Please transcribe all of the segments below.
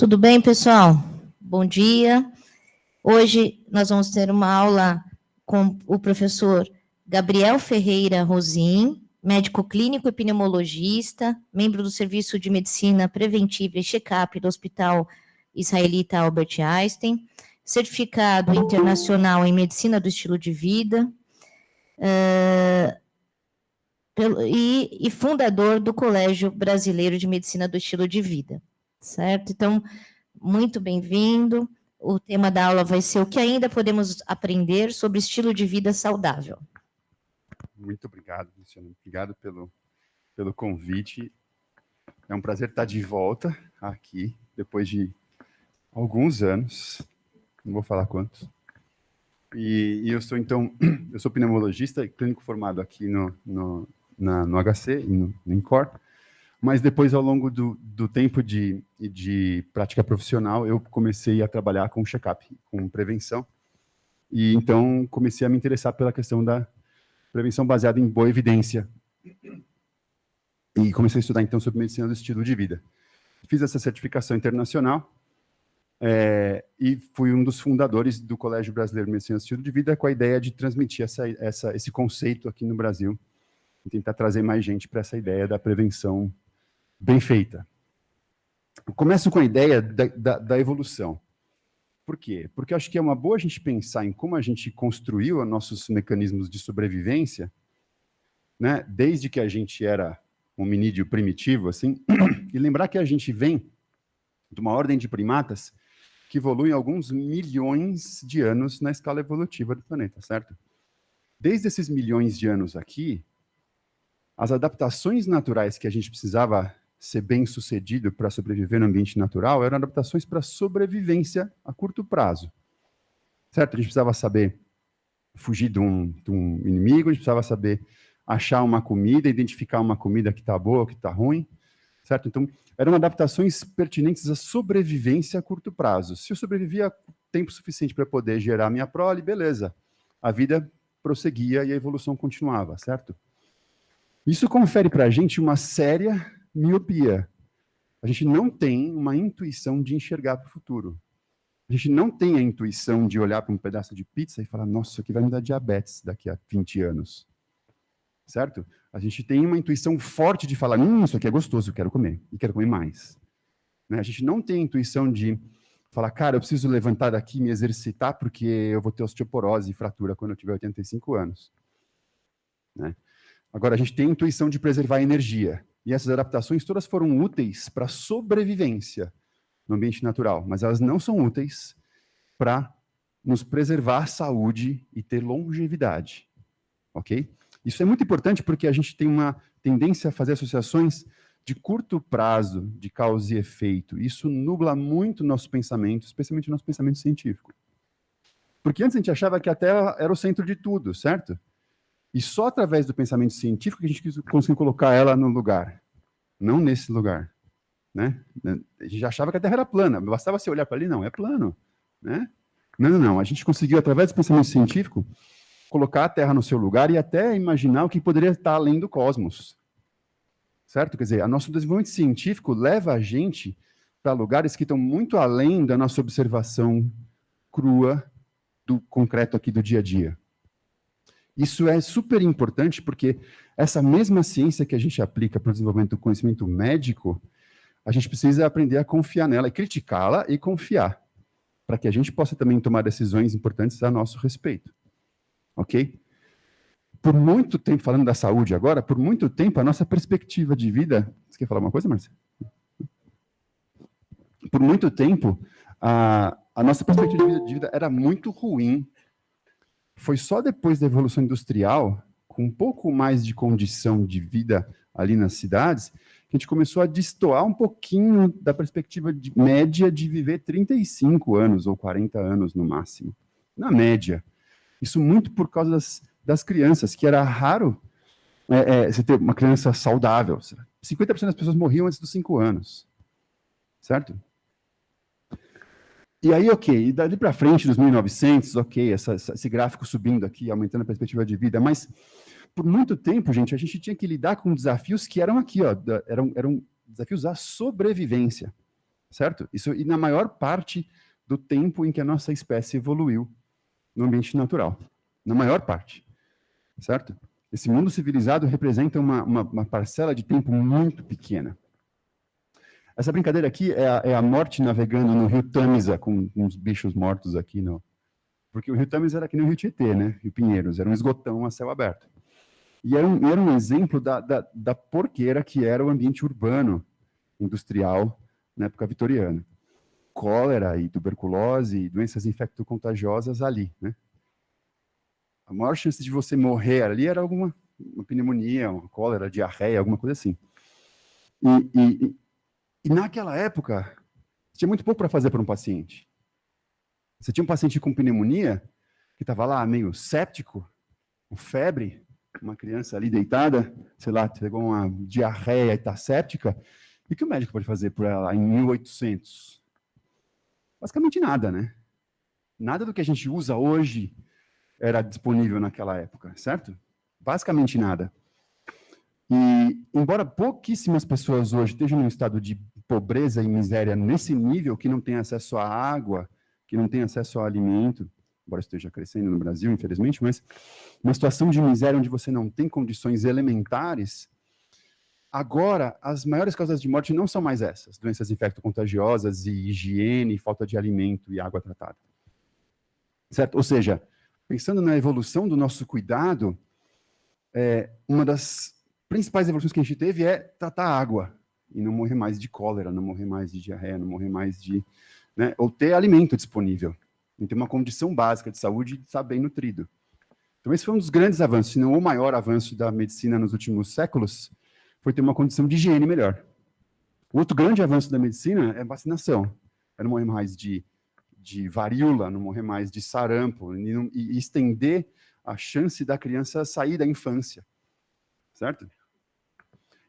Tudo bem, pessoal? Bom dia. Hoje nós vamos ter uma aula com o professor Gabriel Ferreira Rosim, médico clínico e pneumologista, membro do Serviço de Medicina Preventiva e Check-up do Hospital Israelita Albert Einstein, certificado internacional em Medicina do Estilo de Vida, e fundador do Colégio Brasileiro de Medicina do Estilo de Vida, certo? Então, muito bem-vindo. O tema da aula vai ser o que ainda podemos aprender sobre estilo de vida saudável. Muito obrigado, Luciano. Obrigado pelo convite. É um prazer estar de volta aqui, depois de alguns anos, não vou falar quantos. E eu sou pneumologista e clínico formado aqui no HC e no INCOR, mas depois, ao longo do tempo de prática profissional, eu comecei a trabalhar com check-up, com prevenção, e então comecei a me interessar pela questão da prevenção baseada em boa evidência, e comecei a estudar, então, sobre medicina do estilo de vida. Fiz essa certificação internacional, e fui um dos fundadores do Colégio Brasileiro de Medicina do Estilo de Vida, com a ideia de transmitir esse conceito aqui no Brasil, e tentar trazer mais gente para essa ideia da prevenção bem feita. Eu começo com a ideia da evolução. Por quê? Porque eu acho que é uma boa a gente pensar em como a gente construiu os nossos mecanismos de sobrevivência, né, desde que a gente era um hominídeo primitivo, assim, e lembrar que a gente vem de uma ordem de primatas que evoluem alguns milhões de anos na escala evolutiva do planeta, certo? Desde esses milhões de anos aqui, as adaptações naturais que a gente precisava ser bem-sucedido para sobreviver no ambiente natural eram adaptações para sobrevivência a curto prazo, certo? A gente precisava saber fugir de um inimigo, a gente precisava saber achar uma comida, identificar uma comida que está boa ou que está ruim, certo? Então, eram adaptações pertinentes à sobrevivência a curto prazo. Se eu sobrevivia tempo suficiente para poder gerar minha prole, beleza. A vida prosseguia e a evolução continuava, certo? Isso confere para a gente uma séria miopia. A gente não tem uma intuição de enxergar para o futuro. A gente não tem a intuição de olhar para um pedaço de pizza e falar, nossa, isso aqui vai me dar diabetes daqui a 20 anos. Certo? A gente tem uma intuição forte de falar, isso aqui é gostoso, eu quero comer, e quero comer mais. Né? A gente não tem a intuição de falar, cara, eu preciso levantar daqui e me exercitar porque eu vou ter osteoporose e fratura quando eu tiver 85 anos. Né? Agora, a gente tem a intuição de preservar a energia. E essas adaptações todas foram úteis para a sobrevivência no ambiente natural, mas elas não são úteis para nos preservar a saúde e ter longevidade. Ok? Isso é muito importante porque a gente tem uma tendência a fazer associações de curto prazo, de causa e efeito. Isso nubla muito o nosso pensamento, especialmente o nosso pensamento científico. Porque antes a gente achava que a Terra era o centro de tudo, certo? E só através do pensamento científico que a gente conseguiu colocar ela no lugar, não nesse lugar. Né? A gente achava que a Terra era plana, bastava você olhar para ali, não, é plano. Né? Não. A gente conseguiu, através do pensamento científico, colocar a Terra no seu lugar e até imaginar o que poderia estar além do cosmos. Certo? Quer dizer, o nosso desenvolvimento científico leva a gente para lugares que estão muito além da nossa observação crua do concreto aqui do dia a dia. Isso é super importante porque essa mesma ciência que a gente aplica para o desenvolvimento do conhecimento médico, a gente precisa aprender a confiar nela, e criticá-la e confiar, para que a gente possa também tomar decisões importantes a nosso respeito. Ok? Por muito tempo, falando da saúde agora, por muito tempo a nossa perspectiva de vida... Você quer falar uma coisa, Márcia? Por muito tempo, a nossa perspectiva de vida era muito ruim. Foi só depois da Revolução Industrial, com um pouco mais de condição de vida ali nas cidades, que a gente começou a destoar um pouquinho da perspectiva média de viver 35 anos ou 40 anos no máximo. Na média. Isso muito por causa das crianças, que era raro você ter uma criança saudável. 50% das pessoas morriam antes dos 5 anos. Certo? E aí, ok, e dali para frente, dos 1900, ok, esse gráfico subindo aqui, aumentando a perspectiva de vida, mas por muito tempo, gente, a gente tinha que lidar com desafios que eram aqui, ó, eram desafios à sobrevivência, certo? Isso e na maior parte do tempo em que a nossa espécie evoluiu no ambiente natural, na maior parte, certo? Esse mundo civilizado representa uma parcela de tempo muito pequena. Essa brincadeira aqui é a morte navegando no rio Tâmisa, com uns bichos mortos aqui, porque o rio Tâmisa era aqui no rio Tietê, né? Rio Pinheiros, era um esgotão a céu aberto. E era um exemplo da porqueira que era o ambiente urbano, industrial, na época vitoriana. Cólera e tuberculose e doenças infecto-contagiosas ali, né? A maior chance de você morrer ali era uma pneumonia, uma cólera, diarreia, alguma coisa assim. E naquela época, tinha muito pouco para fazer para um paciente. Você tinha um paciente com pneumonia, que estava lá meio séptico, com febre, uma criança ali deitada, sei lá, pegou uma diarreia e está séptica, e o que o médico pode fazer por ela em 1800? Basicamente nada, né? Nada do que a gente usa hoje era disponível naquela época, certo? Basicamente nada. E, embora pouquíssimas pessoas hoje estejam num estado de pobreza e miséria nesse nível, que não tem acesso à água, que não tem acesso ao alimento, embora esteja crescendo no Brasil, infelizmente, mas uma situação de miséria onde você não tem condições elementares, agora, as maiores causas de morte não são mais essas, doenças infecto-contagiosas e higiene, falta de alimento e água tratada. Certo? Ou seja, pensando na evolução do nosso cuidado, uma das principais evoluções que a gente teve é tratar a água e não morrer mais de cólera, não morrer mais de diarreia, não morrer mais de... Né, ou ter alimento disponível, e ter uma condição básica de saúde e estar bem nutrido. Então esse foi um dos grandes avanços, se não o maior avanço da medicina nos últimos séculos, foi ter uma condição de higiene melhor. O outro grande avanço da medicina é a vacinação. É não morrer mais de varíola, não morrer mais de sarampo, e estender a chance da criança sair da infância. Certo?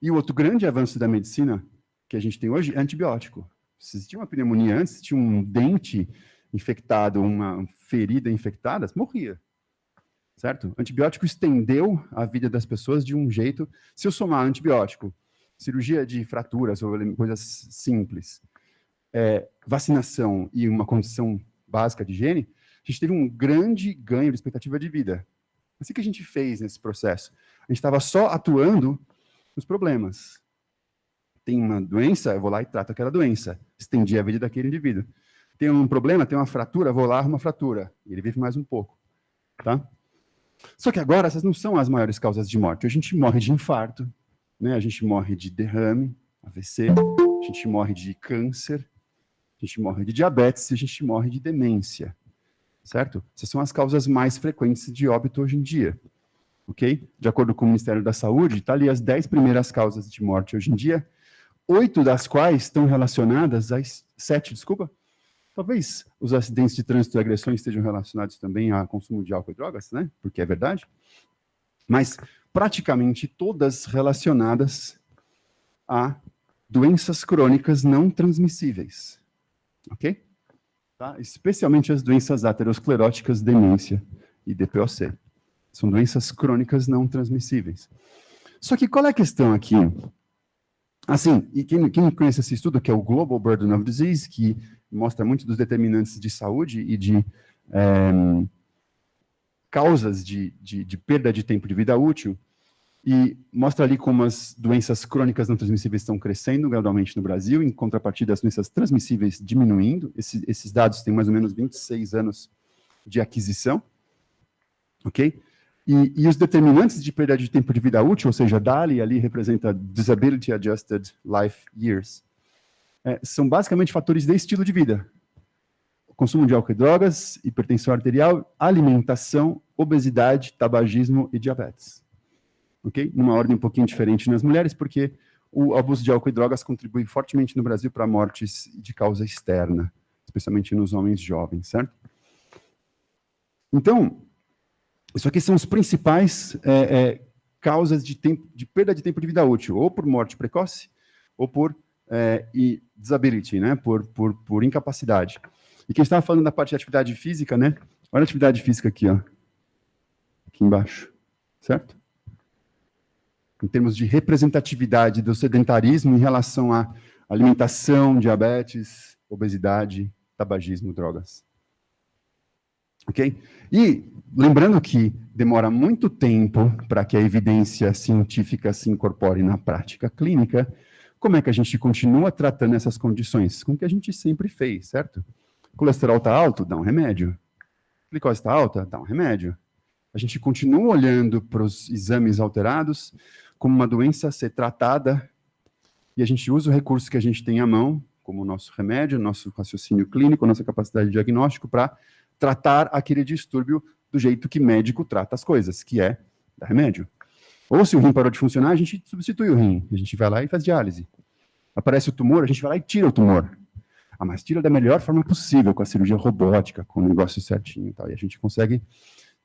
E o outro grande avanço da medicina que a gente tem hoje é antibiótico. Se tinha uma pneumonia antes, se tinha um dente infectado, uma ferida infectada, morria. Certo? O antibiótico estendeu a vida das pessoas de um jeito... Se eu somar antibiótico, cirurgia de fraturas, ou coisas simples, vacinação e uma condição básica de higiene, a gente teve um grande ganho de expectativa de vida. Assim que a gente fez nesse processo. A gente estava só atuando nos problemas. Tem uma doença, eu vou lá e trato aquela doença. Estendi a vida daquele indivíduo. Tem um problema, tem uma fratura, vou lá, arrumo uma fratura. E ele vive mais um pouco. Tá? Só que agora, essas não são as maiores causas de morte. A gente morre de infarto, né? A gente morre de derrame, AVC, a gente morre de câncer, a gente morre de diabetes, a gente morre de demência. Certo? Essas são as causas mais frequentes de óbito hoje em dia. Ok? De acordo com o Ministério da Saúde, está ali as 10 primeiras causas de morte hoje em dia, 8 das quais estão relacionadas, 7, desculpa, talvez os acidentes de trânsito e agressões estejam relacionados também ao consumo de álcool e drogas, né? Porque é verdade. Mas praticamente todas relacionadas a doenças crônicas não transmissíveis. Ok? Tá? Especialmente as doenças ateroscleróticas, demência e DPOC. São doenças crônicas não transmissíveis. Só que qual é a questão aqui? Assim, e quem conhece esse estudo, que é o Global Burden of Disease, que mostra muito dos determinantes de saúde e de causas de perda de tempo de vida útil, e mostra ali como as doenças crônicas não transmissíveis estão crescendo gradualmente no Brasil, em contrapartida as doenças transmissíveis diminuindo. Esses dados têm mais ou menos 26 anos de aquisição, ok? E os determinantes de perda de tempo de vida útil, ou seja, DALY ali representa Disability Adjusted Life Years, são basicamente fatores de estilo de vida. Consumo de álcool e drogas, hipertensão arterial, alimentação, obesidade, tabagismo e diabetes. Ok? Numa ordem um pouquinho diferente nas mulheres, porque o abuso de álcool e drogas contribui fortemente no Brasil para mortes de causa externa, especialmente nos homens jovens, certo? Então, isso aqui são os principais causas de perda de tempo de vida útil, ou por morte precoce, ou por disability, né? Por incapacidade. E quem estava falando da parte de atividade física, né? Olha a atividade física aqui, ó. Aqui embaixo, certo? Em termos de representatividade do sedentarismo em relação alimentação, diabetes, obesidade, tabagismo, drogas. Ok? E lembrando que demora muito tempo para que a evidência científica se incorpore na prática clínica, como é que a gente continua tratando essas condições? Como que a gente sempre fez, certo? Colesterol está alto? Dá um remédio. Glicose está alta? Dá um remédio. A gente continua olhando para os exames alterados como uma doença a ser tratada e a gente usa o recurso que a gente tem à mão, como o nosso remédio, nosso raciocínio clínico, nossa capacidade de diagnóstico, para tratar aquele distúrbio do jeito que médico trata as coisas, que é dar remédio. Ou se o rim parou de funcionar, a gente substitui o rim, a gente vai lá e faz diálise. Aparece o tumor, a gente vai lá e tira o tumor. Ah, mas tira da melhor forma possível, com a cirurgia robótica, com o negócio certinho e tal. E a gente consegue,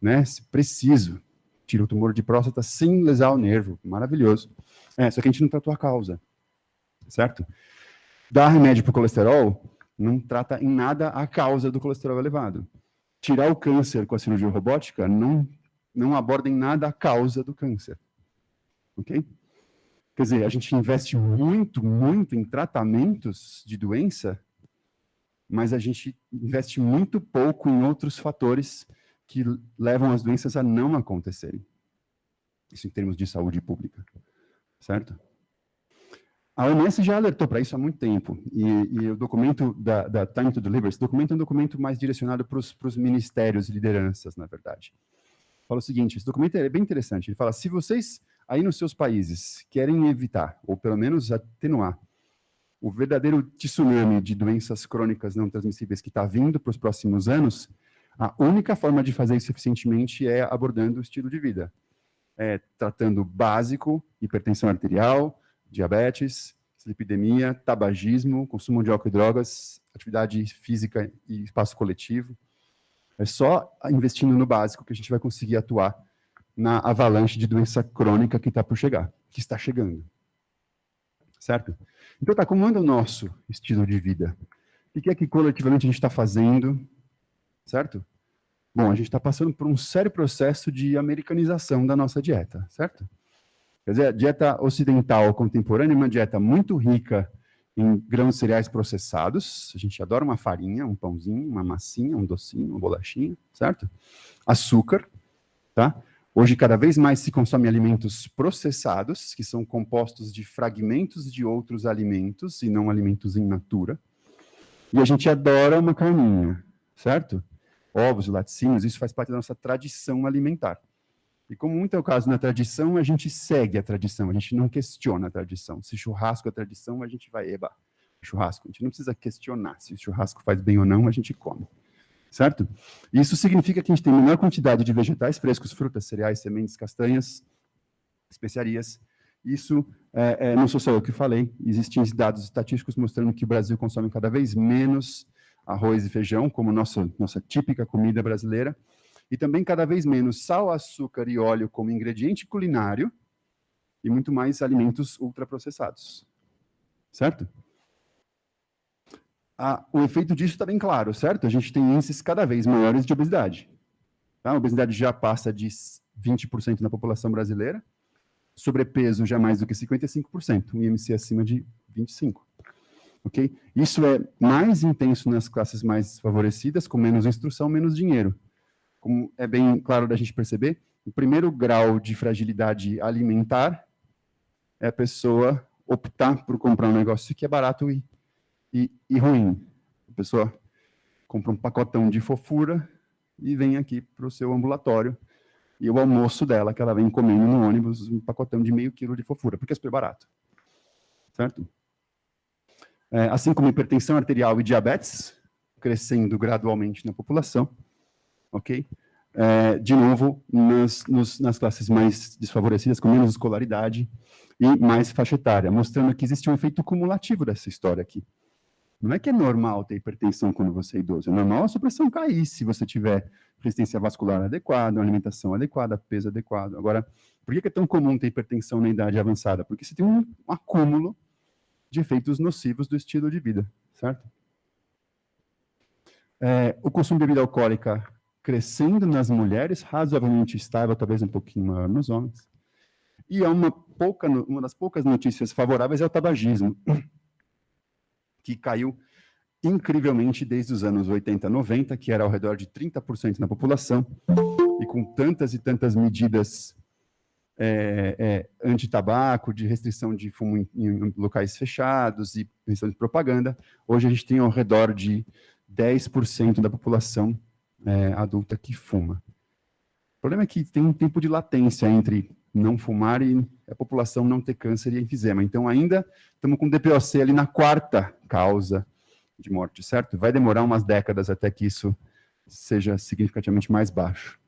né, se preciso, tira o tumor de próstata sem lesar o nervo. Maravilhoso. Só que a gente não tratou a causa, certo? Dar remédio para o colesterol não trata em nada a causa do colesterol elevado. Tirar o câncer com a cirurgia robótica não aborda em nada a causa do câncer. Ok? Quer dizer, a gente investe muito, muito em tratamentos de doença, mas a gente investe muito pouco em outros fatores que levam as doenças a não acontecerem. Isso em termos de saúde pública, certo? A OMS já alertou para isso há muito tempo, e o documento da Time to Deliver, esse documento é um documento mais direcionado para os ministérios e lideranças, na verdade. Fala o seguinte, esse documento é bem interessante, ele fala, se vocês aí nos seus países querem evitar, ou pelo menos atenuar, o verdadeiro tsunami de doenças crônicas não transmissíveis que está vindo para os próximos anos, a única forma de fazer isso eficientemente é abordando o estilo de vida. Tratando básico, hipertensão arterial, diabetes, dislipidemia, tabagismo, consumo de álcool e drogas, atividade física e espaço coletivo. É só investindo no básico que a gente vai conseguir atuar na avalanche de doença crônica que está por chegar, que está chegando. Certo? Então, tá, como anda o nosso estilo de vida? O que é que coletivamente a gente está fazendo? Certo? Bom, a gente está passando por um sério processo de americanização da nossa dieta, certo? Quer dizer, a dieta ocidental contemporânea é uma dieta muito rica em grãos cereais processados. A gente adora uma farinha, um pãozinho, uma massinha, um docinho, uma bolachinha, certo? Açúcar, tá? Hoje, cada vez mais se consome alimentos processados, que são compostos de fragmentos de outros alimentos, e não alimentos in natura. E a gente adora uma carninha, certo? Ovos, laticínios, isso faz parte da nossa tradição alimentar. E como muito é o caso na tradição, a gente segue a tradição, a gente não questiona a tradição. Se churrasco é tradição, a gente vai, churrasco. A gente não precisa questionar se o churrasco faz bem ou não, a gente come. Certo? Isso significa que a gente tem menor quantidade de vegetais frescos, frutas, cereais, sementes, castanhas, especiarias. Isso não sou só eu que falei, existem dados estatísticos mostrando que o Brasil consome cada vez menos arroz e feijão, como nossa típica comida brasileira, e também cada vez menos sal, açúcar e óleo como ingrediente culinário, e muito mais alimentos ultraprocessados. Certo? O efeito disso está bem claro, certo? A gente tem índices cada vez maiores de obesidade. Tá? A obesidade já passa de 20% na população brasileira, sobrepeso já mais do que 55%, um IMC acima de 25%. Okay? Isso é mais intenso nas classes mais favorecidas, com menos instrução, menos dinheiro. Como é bem claro da gente perceber, o primeiro grau de fragilidade alimentar é a pessoa optar por comprar um negócio que é barato e ruim. A pessoa compra um pacotão de fofura e vem aqui para o seu ambulatório, e o almoço dela, que ela vem comendo no ônibus, um pacotão de meio quilo de fofura, porque é super barato. Certo? Assim como hipertensão arterial e diabetes, crescendo gradualmente na população, ok? De novo, nas classes mais desfavorecidas, com menos escolaridade e mais faixa etária, mostrando que existe um efeito cumulativo dessa história aqui. Não é que é normal ter hipertensão quando você é idoso, é normal a sua pressão cair se você tiver resistência vascular adequada, uma alimentação adequada, peso adequado. Agora, por que é tão comum ter hipertensão na idade avançada? Porque você tem um acúmulo de efeitos nocivos do estilo de vida, certo? O consumo de bebida alcoólica crescendo nas mulheres, razoavelmente estável, talvez um pouquinho maior nos homens. E uma das poucas notícias favoráveis é o tabagismo. que caiu incrivelmente desde os anos 80, 90, que era ao redor de 30% na população, e com tantas e tantas medidas anti-tabaco, de restrição de fumo em locais fechados e restrição de propaganda, hoje a gente tem ao redor de 10% da população adulta que fuma. O problema é que tem um tempo de latência entre não fumar e a população não ter câncer e enfisema. Então, ainda estamos com DPOC ali na 4ª causa de morte, certo? Vai demorar umas décadas até que isso seja significativamente mais baixo.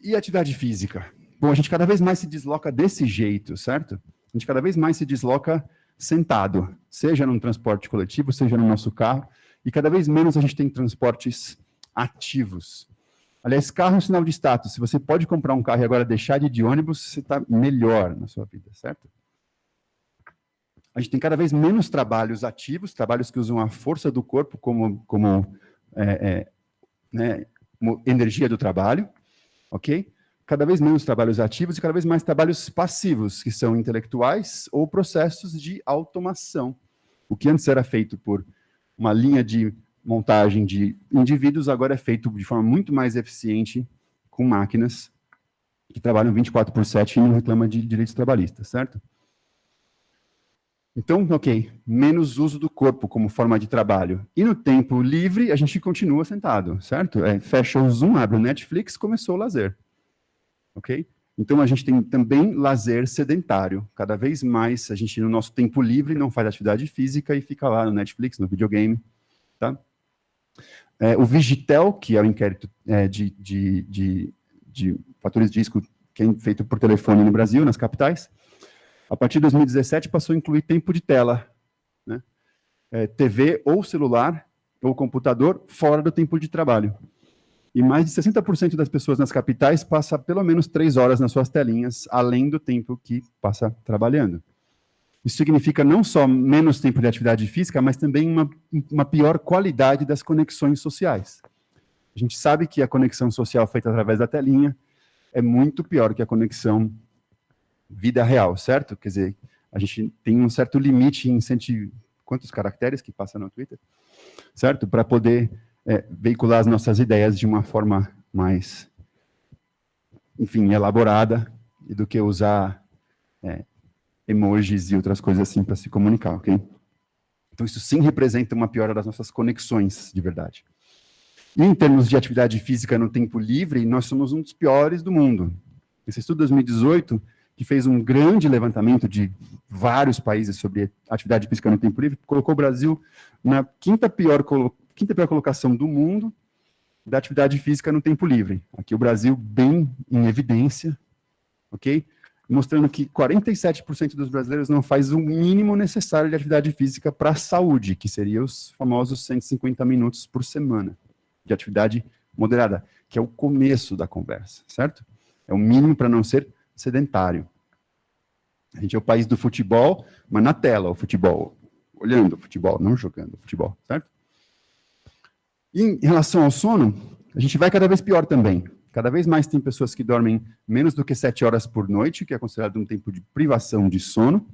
E atividade física? Bom, a gente cada vez mais se desloca desse jeito, certo? A gente cada vez mais se desloca sentado, seja num transporte coletivo, seja no nosso carro, e cada vez menos a gente tem transportes ativos. Aliás, carro é um sinal de status. Se você pode comprar um carro e agora deixar de ir de ônibus, você está melhor na sua vida, certo? A gente tem cada vez menos trabalhos ativos, trabalhos que usam a força do corpo como energia do trabalho, ok? Cada vez menos trabalhos ativos e cada vez mais trabalhos passivos, que são intelectuais ou processos de automação. O que antes era feito por uma linha de montagem de indivíduos, agora é feito de forma muito mais eficiente com máquinas que trabalham 24/7 e não reclamam de direitos trabalhistas, certo? Então, ok, menos uso do corpo como forma de trabalho. E no tempo livre, a gente continua sentado, certo? Fecha o Zoom, abre o Netflix, começou o lazer. Ok? Então, a gente tem também lazer sedentário. Cada vez mais, a gente, no nosso tempo livre, não faz atividade física e fica lá no Netflix, no videogame. Tá? O Vigitel, que é o inquérito de fatores de risco que é feito por telefone no Brasil, nas capitais, a partir de 2017 passou a incluir tempo de tela, né? TV ou celular ou computador fora do tempo de trabalho. E mais de 60% das pessoas nas capitais passa pelo menos 3 horas nas suas telinhas, além do tempo que passa trabalhando. Isso significa não só menos tempo de atividade física, mas também uma pior qualidade das conexões sociais. A gente sabe que a conexão social feita através da telinha é muito pior que a conexão vida real, certo? Quer dizer, a gente tem um certo limite em quantos caracteres que passa no Twitter, certo? Para poder veicular as nossas ideias de uma forma mais, enfim, elaborada, e do que usar emojis e outras coisas assim para se comunicar, ok? Então, isso sim representa uma piora das nossas conexões, de verdade. E em termos de atividade física no tempo livre, nós somos um dos piores do mundo. Esse estudo de 2018, que fez um grande levantamento de vários países sobre atividade física no tempo livre, colocou o Brasil na quinta pior colocação do mundo da atividade física no tempo livre. Aqui o Brasil bem em evidência, ok? Mostrando que 47% dos brasileiros não faz o mínimo necessário de atividade física para a saúde, que seria os famosos 150 minutos por semana de atividade moderada, que é o começo da conversa, certo? É o mínimo para não ser sedentário. A gente é o país do futebol, mas na tela o futebol, olhando o futebol, não jogando o futebol, certo? E em relação ao sono, a gente vai cada vez pior também. Cada vez mais tem pessoas que dormem menos do que 7 horas por noite, que é considerado um tempo de privação de sono,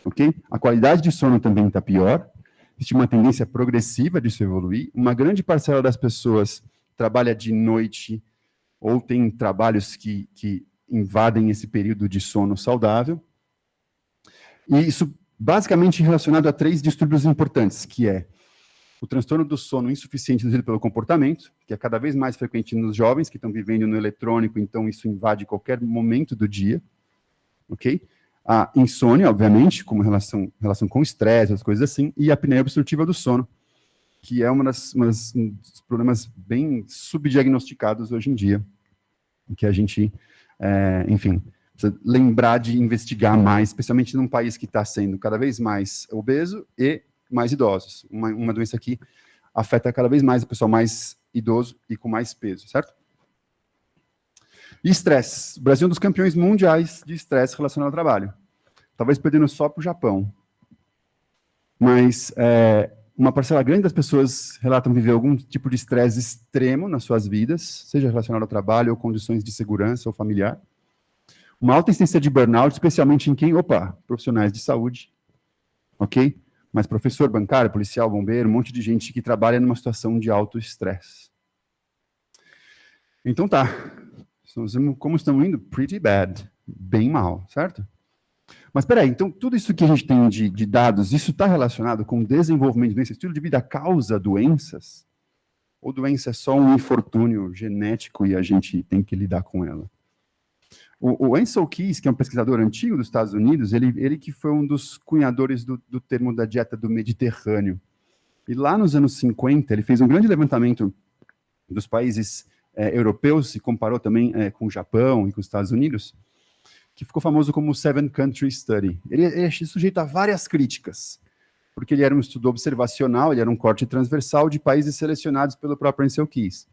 ok? A qualidade de sono também está pior. Existe uma tendência progressiva disso evoluir. Uma grande parcela das pessoas trabalha de noite ou tem trabalhos que invadem esse período de sono saudável. E isso basicamente relacionado a 3 distúrbios importantes, que é o transtorno do sono insuficiente induzido pelo comportamento, que é cada vez mais frequente nos jovens que estão vivendo no eletrônico, então isso invade qualquer momento do dia, ok? A insônia, obviamente, como relação com estresse, as coisas assim, e a apneia obstrutiva do sono, que é um dos problemas bem subdiagnosticados hoje em dia, que a gente, enfim, precisa lembrar de investigar mais, especialmente num país que está sendo cada vez mais obeso e mais idosos. Uma doença que afeta cada vez mais o pessoal mais idoso e com mais peso, certo? E estresse. O Brasil é um dos campeões mundiais de estresse relacionado ao trabalho. Talvez perdendo só para o Japão. Mas uma parcela grande das pessoas relatam viver algum tipo de estresse extremo nas suas vidas, seja relacionado ao trabalho ou condições de segurança ou familiar. Uma alta incidência de burnout, especialmente em quem? Profissionais de saúde. ok? Mas professor, bancário, policial, bombeiro, um monte de gente que trabalha numa situação de alto estresse. Então tá, como estamos indo? Pretty bad, bem mal, certo? Mas peraí, então tudo isso que a gente tem de dados, isso está relacionado com o desenvolvimento de doenças, estilo de vida causa doenças? Ou doença é só um infortúnio genético e a gente tem que lidar com ela? O Ancel Keys, que é um pesquisador antigo dos Estados Unidos, ele que foi um dos cunhadores do termo da dieta do Mediterrâneo. E lá nos anos 50, ele fez um grande levantamento dos países europeus e comparou também com o Japão e com os Estados Unidos, que ficou famoso como o Seven Country Study. Ele é sujeito a várias críticas, porque ele era um estudo observacional, ele era um corte transversal de países selecionados pelo próprio Ancel Keys.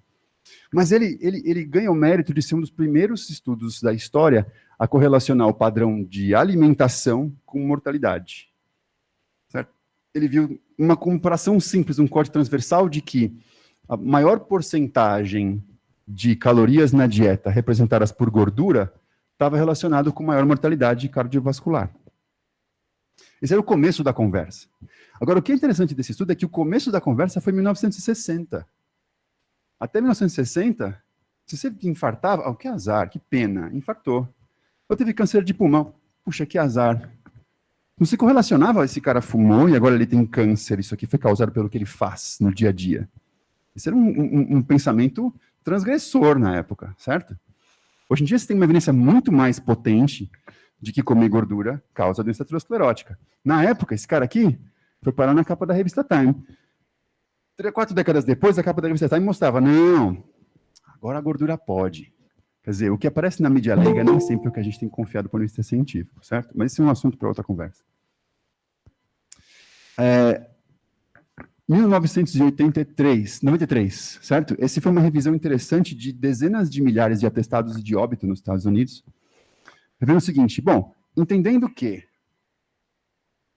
Mas ele ganha o mérito de ser um dos primeiros estudos da história a correlacionar o padrão de alimentação com mortalidade. Certo? Ele viu uma comparação simples, um corte transversal de que a maior porcentagem de calorias na dieta representadas por gordura estava relacionado com maior mortalidade cardiovascular. Esse era o começo da conversa. Agora, o que é interessante desse estudo é que o começo da conversa foi em 1960. Até 1960, se você infartava, que azar, que pena, infartou. Ou teve câncer de pulmão, puxa, que azar. Não se correlacionava, esse cara fumou e agora ele tem câncer, isso aqui foi causado pelo que ele faz no dia a dia. Esse era um pensamento transgressor na época, certo? Hoje em dia você tem uma evidência muito mais potente de que comer gordura causa doença aterosclerótica. Na época, esse cara aqui foi parar na capa da revista Time. 4 décadas depois, a capa da revista Time mostrava, não, agora a gordura pode. Quer dizer, o que aparece na mídia leiga não é sempre o que a gente tem confiado do ponto de vista científico, certo? Mas esse é um assunto para outra conversa. 93, certo? Esse foi uma revisão interessante de dezenas de milhares de atestados de óbito nos Estados Unidos. Revendo o seguinte, bom, entendendo que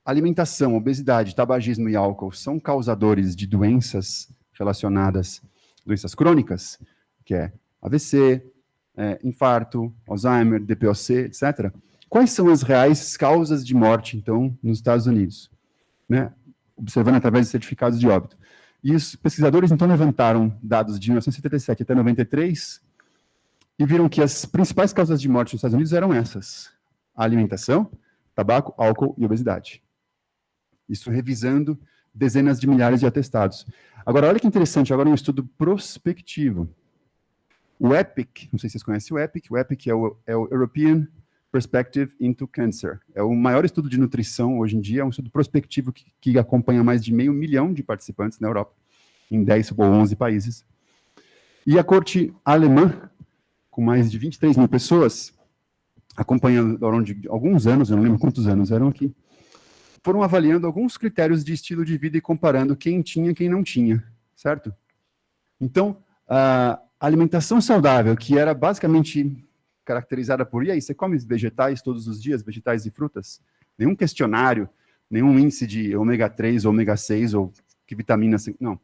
alimentação, obesidade, tabagismo e álcool são causadores de doenças relacionadas, doenças crônicas, que é AVC, infarto, Alzheimer, DPOC, etc. Quais são as reais causas de morte, então, nos Estados Unidos? Né? Observando através de certificados de óbito. E os pesquisadores, então, levantaram dados de 1977 até 93 e viram que as principais causas de morte nos Estados Unidos eram essas: a alimentação, tabaco, álcool e obesidade. Isso revisando dezenas de milhares de atestados. Agora, olha que interessante, agora um estudo prospectivo. O EPIC, não sei se vocês conhecem o EPIC é o European Perspective into Cancer. É o maior estudo de nutrição hoje em dia, é um estudo prospectivo que acompanha mais de 500 mil de participantes na Europa, em 10 ou 11 países. E a corte alemã, com mais de 23 mil pessoas, acompanhando ao longo de alguns anos, eu não lembro quantos anos eram aqui, foram avaliando alguns critérios de estilo de vida e comparando quem tinha e quem não tinha, certo? Então, a alimentação saudável, que era basicamente caracterizada por, e aí, você come vegetais todos os dias, vegetais e frutas? Nenhum questionário, nenhum índice de ômega 3, ômega 6, ou que vitamina, não.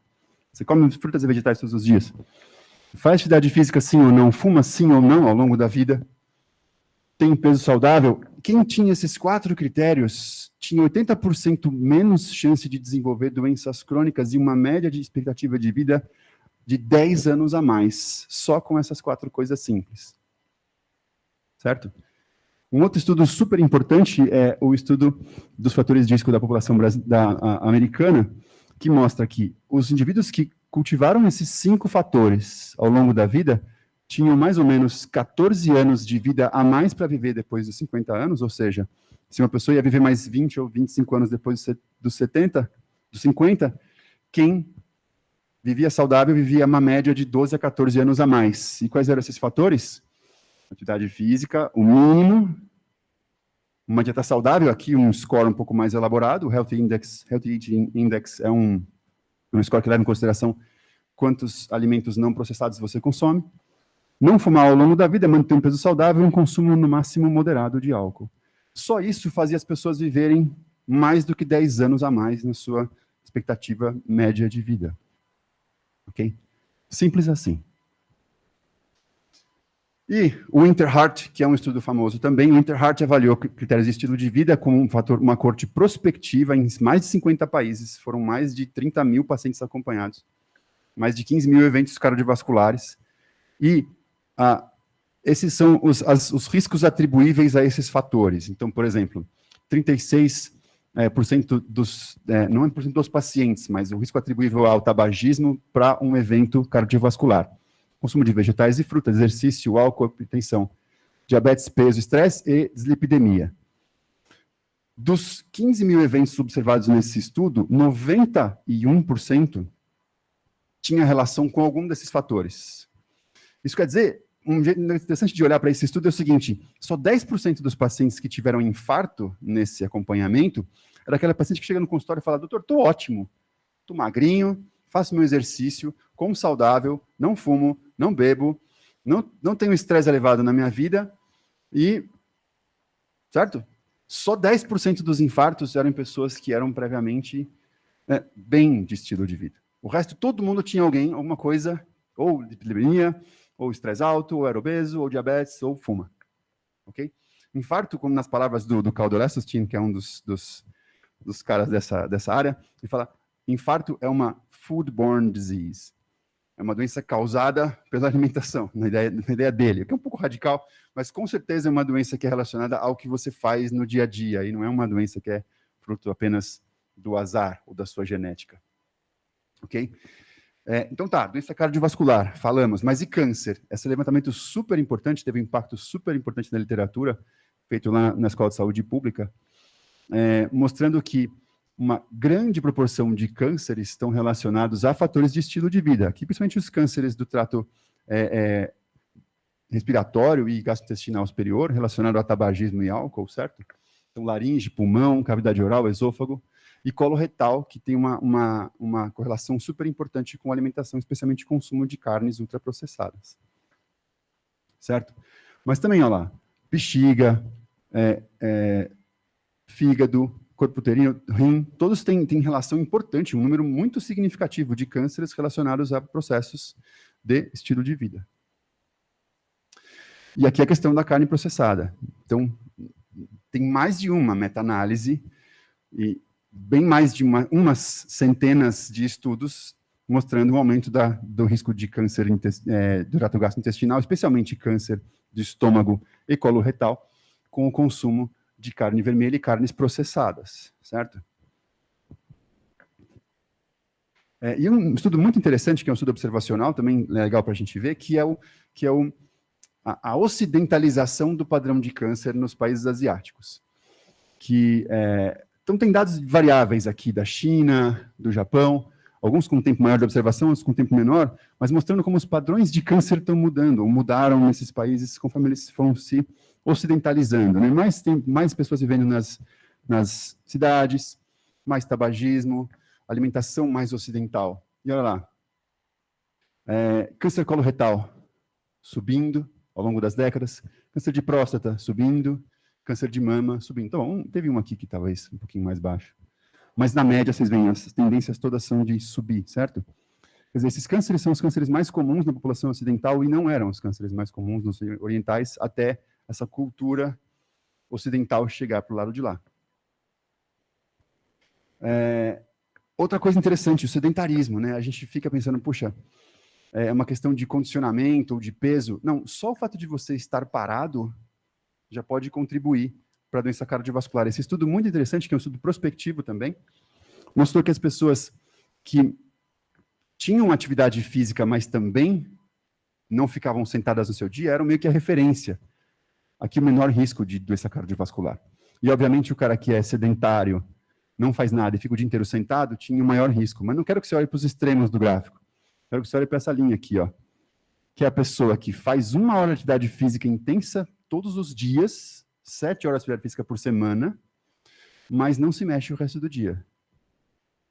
Você come frutas e vegetais todos os dias. Faz atividade física sim ou não, fuma sim ou não ao longo da vida, tem peso saudável. Quem tinha esses 4 critérios tinha 80% menos chance de desenvolver doenças crônicas e uma média de expectativa de vida de 10 anos a mais, só com essas 4 coisas simples. Certo? Um outro estudo super importante é o estudo dos fatores de risco da população americana, que mostra que os indivíduos que cultivaram esses 5 fatores ao longo da vida tinham mais ou menos 14 anos de vida a mais para viver depois dos 50 anos, ou seja, se uma pessoa ia viver mais 20 ou 25 anos depois dos 70, dos 50, quem vivia saudável vivia uma média de 12 a 14 anos a mais. E quais eram esses fatores? Atividade física, o mínimo, uma dieta saudável, aqui um score um pouco mais elaborado, o Healthy Eating Index é um score que leva em consideração quantos alimentos não processados você consome. Não fumar ao longo da vida, manter um peso saudável e um consumo no máximo moderado de álcool. Só isso fazia as pessoas viverem mais do que 10 anos a mais na sua expectativa média de vida. Ok? Simples assim. E o Interheart, que é um estudo famoso também, o Interheart avaliou critérios de estilo de vida como um fator, uma corte prospectiva em mais de 50 países, foram mais de 30 mil pacientes acompanhados, mais de 15 mil eventos cardiovasculares, e esses são os riscos atribuíveis a esses fatores. Então, por exemplo, 36% dos, não é por cento dos pacientes, mas o risco atribuível ao tabagismo para um evento cardiovascular. Consumo de vegetais e frutas, exercício, álcool, hipertensão, diabetes, peso, estresse e dislipidemia. Dos 15 mil eventos observados nesse estudo, 91% tinha relação com algum desses fatores. Isso quer dizer, um jeito interessante de olhar para esse estudo é o seguinte, só 10% dos pacientes que tiveram infarto nesse acompanhamento era aquela paciente que chega no consultório e fala, doutor, estou ótimo, estou magrinho, faço meu exercício, como saudável, não fumo, não bebo, não tenho estresse elevado na minha vida e, certo? Só 10% dos infartos eram pessoas que eram previamente bem de estilo de vida. O resto, todo mundo tinha alguma coisa, ou dislipidemia, ou estresse alto, ou era obeso, ou diabetes, ou fuma. Ok? Infarto, como nas palavras do Caldwell Esselstyn, que é um dos caras dessa área, ele fala, infarto é uma foodborne disease. É uma doença causada pela alimentação, na ideia dele, que é um pouco radical, mas com certeza é uma doença que é relacionada ao que você faz no dia a dia, e não é uma doença que é fruto apenas do azar ou da sua genética. Ok? Então tá, doença cardiovascular, falamos, mas e câncer? Esse levantamento super importante, teve um impacto super importante na literatura, feito lá na Escola de Saúde Pública, mostrando que uma grande proporção de cânceres estão relacionados a fatores de estilo de vida, aqui principalmente os cânceres do trato respiratório e gastrointestinal superior, relacionado a tabagismo e álcool, certo? Então, laringe, pulmão, cavidade oral, esôfago, e coloretal, que tem uma correlação super importante com a alimentação, especialmente consumo de carnes ultraprocessadas. Certo? Mas também, olha lá, bexiga, fígado, corpo uterino, rim, todos têm relação importante, um número muito significativo de cânceres relacionados a processos de estilo de vida. E aqui a questão da carne processada. Então, tem mais de uma meta-análise e bem mais de umas centenas de estudos mostrando um aumento do risco de câncer do trato gastrointestinal, especialmente câncer de estômago e coloretal, com o consumo de carne vermelha e carnes processadas, certo? E um estudo muito interessante, que é um estudo observacional, também legal para a gente ver, que é a ocidentalização do padrão de câncer nos países asiáticos. Então, tem dados variáveis aqui da China, do Japão, alguns com tempo maior de observação, outros com tempo menor, mas mostrando como os padrões de câncer estão mudando, ou mudaram nesses países conforme eles foram se ocidentalizando. Né? Mais pessoas vivendo nas cidades, mais tabagismo, alimentação mais ocidental. E olha lá, câncer coloretal subindo ao longo das décadas, câncer de próstata subindo, câncer de mama subindo. Então, teve um aqui que talvez um pouquinho mais baixo. Mas, na média, vocês veem, as tendências todas são de subir, certo? Quer dizer, esses cânceres são os cânceres mais comuns na população ocidental e não eram os cânceres mais comuns nos orientais até essa cultura ocidental chegar para o lado de lá. Outra coisa interessante, o sedentarismo, né? A gente fica pensando, puxa, é uma questão de condicionamento ou de peso. Não, só o fato de você estar parado já pode contribuir para a doença cardiovascular. Esse estudo muito interessante, que é um estudo prospectivo também, mostrou que as pessoas que tinham atividade física, mas também não ficavam sentadas no seu dia, eram meio que a referência. Aqui o menor risco de doença cardiovascular. E, obviamente, o cara que é sedentário, não faz nada e fica o dia inteiro sentado, tinha o maior risco. Mas não quero que você olhe para os extremos do gráfico. Quero que você olhe para essa linha aqui, ó, que é a pessoa que faz 1 hora de atividade física intensa todos os dias, 7 horas de atividade física por semana, mas não se mexe o resto do dia.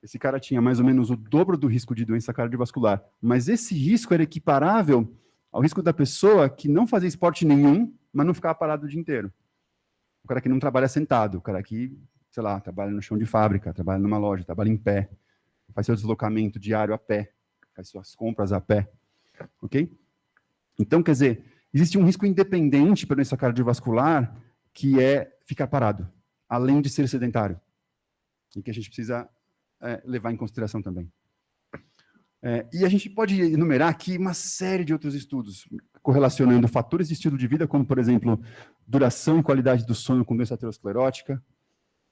Esse cara tinha mais ou menos o dobro do risco de doença cardiovascular, mas esse risco era equiparável ao risco da pessoa que não fazia esporte nenhum, mas não ficava parado o dia inteiro. O cara que não trabalha sentado, o cara que, sei lá, trabalha no chão de fábrica, trabalha numa loja, trabalha em pé, faz seu deslocamento diário a pé, faz suas compras a pé, ok? Então, quer dizer, Existe um risco independente para doença cardiovascular, que é ficar parado, além de ser sedentário, e que a gente precisa levar em consideração também. E a gente pode enumerar aqui uma série de outros estudos correlacionando fatores de estilo de vida, como, por exemplo, duração e qualidade do sono com doença aterosclerótica,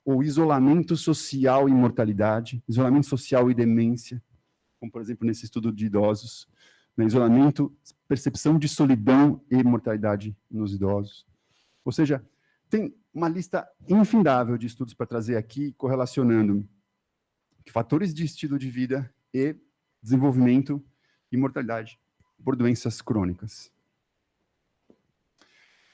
ou isolamento social e mortalidade, isolamento social e demência, como, por exemplo, nesse estudo de idosos, né, isolamento, percepção de solidão e mortalidade nos idosos. Ou seja, tem uma lista infindável de estudos para trazer aqui, correlacionando fatores de estilo de vida e desenvolvimento e mortalidade por doenças crônicas.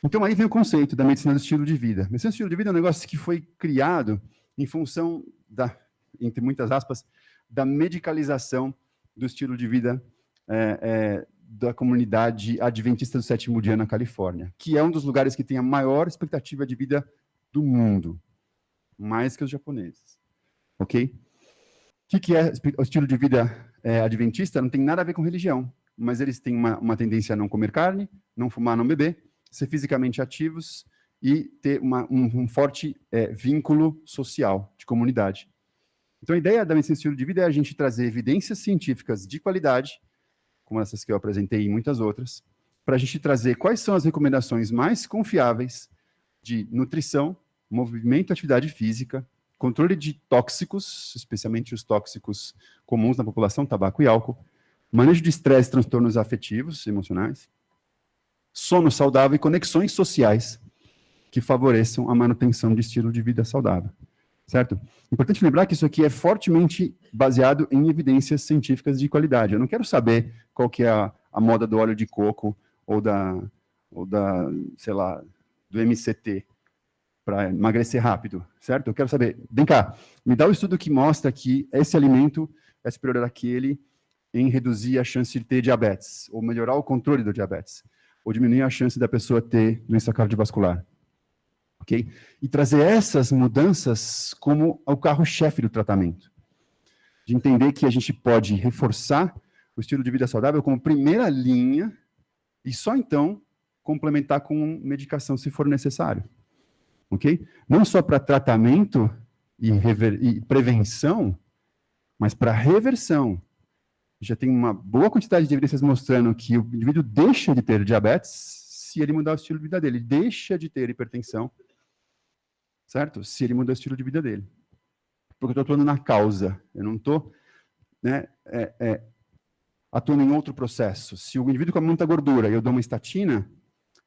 Então, aí vem o conceito da medicina do estilo de vida. A medicina do estilo de vida é um negócio que foi criado em função da, entre muitas aspas, da medicalização do estilo de vida da comunidade adventista do sétimo dia na Califórnia, que é um dos lugares que tem a maior expectativa de vida do mundo, mais que os japoneses. Ok? O que é o estilo de vida adventista? Não tem nada a ver com religião, mas eles têm uma tendência a não comer carne, não fumar, não beber, ser fisicamente ativos e ter um forte vínculo social, de comunidade. Então, a ideia da medicina do estilo de vida é a gente trazer evidências científicas de qualidade, como essas que eu apresentei e muitas outras, para a gente trazer quais são as recomendações mais confiáveis de nutrição, movimento e atividade física, controle de tóxicos, especialmente os tóxicos comuns na população, tabaco e álcool, manejo de estresse e transtornos afetivos, emocionais, sono saudável e conexões sociais que favoreçam a manutenção de estilo de vida saudável, certo? Importante lembrar que isso aqui é fortemente baseado em evidências científicas de qualidade. Eu não quero saber qual que é a moda do óleo de coco ou da sei lá, do MCT para emagrecer rápido, certo? Eu quero saber, vem cá, me dá o estudo que mostra que esse alimento é superior àquele em reduzir a chance de ter diabetes, ou melhorar o controle do diabetes, ou diminuir a chance da pessoa ter doença cardiovascular. Ok? E trazer essas mudanças como o carro-chefe do tratamento. De entender que a gente pode reforçar o estilo de vida saudável como primeira linha e só então complementar com medicação se for necessário. Ok? Não só para tratamento e prevenção, mas para reversão. Já tem uma boa quantidade de evidências mostrando que o indivíduo deixa de ter diabetes se ele mudar o estilo de vida dele, deixa de ter hipertensão, certo? Se ele mudar o estilo de vida dele. Porque eu estou atuando na causa, eu não estou atuando em outro processo. Se o indivíduo come muita gordura e eu dou uma estatina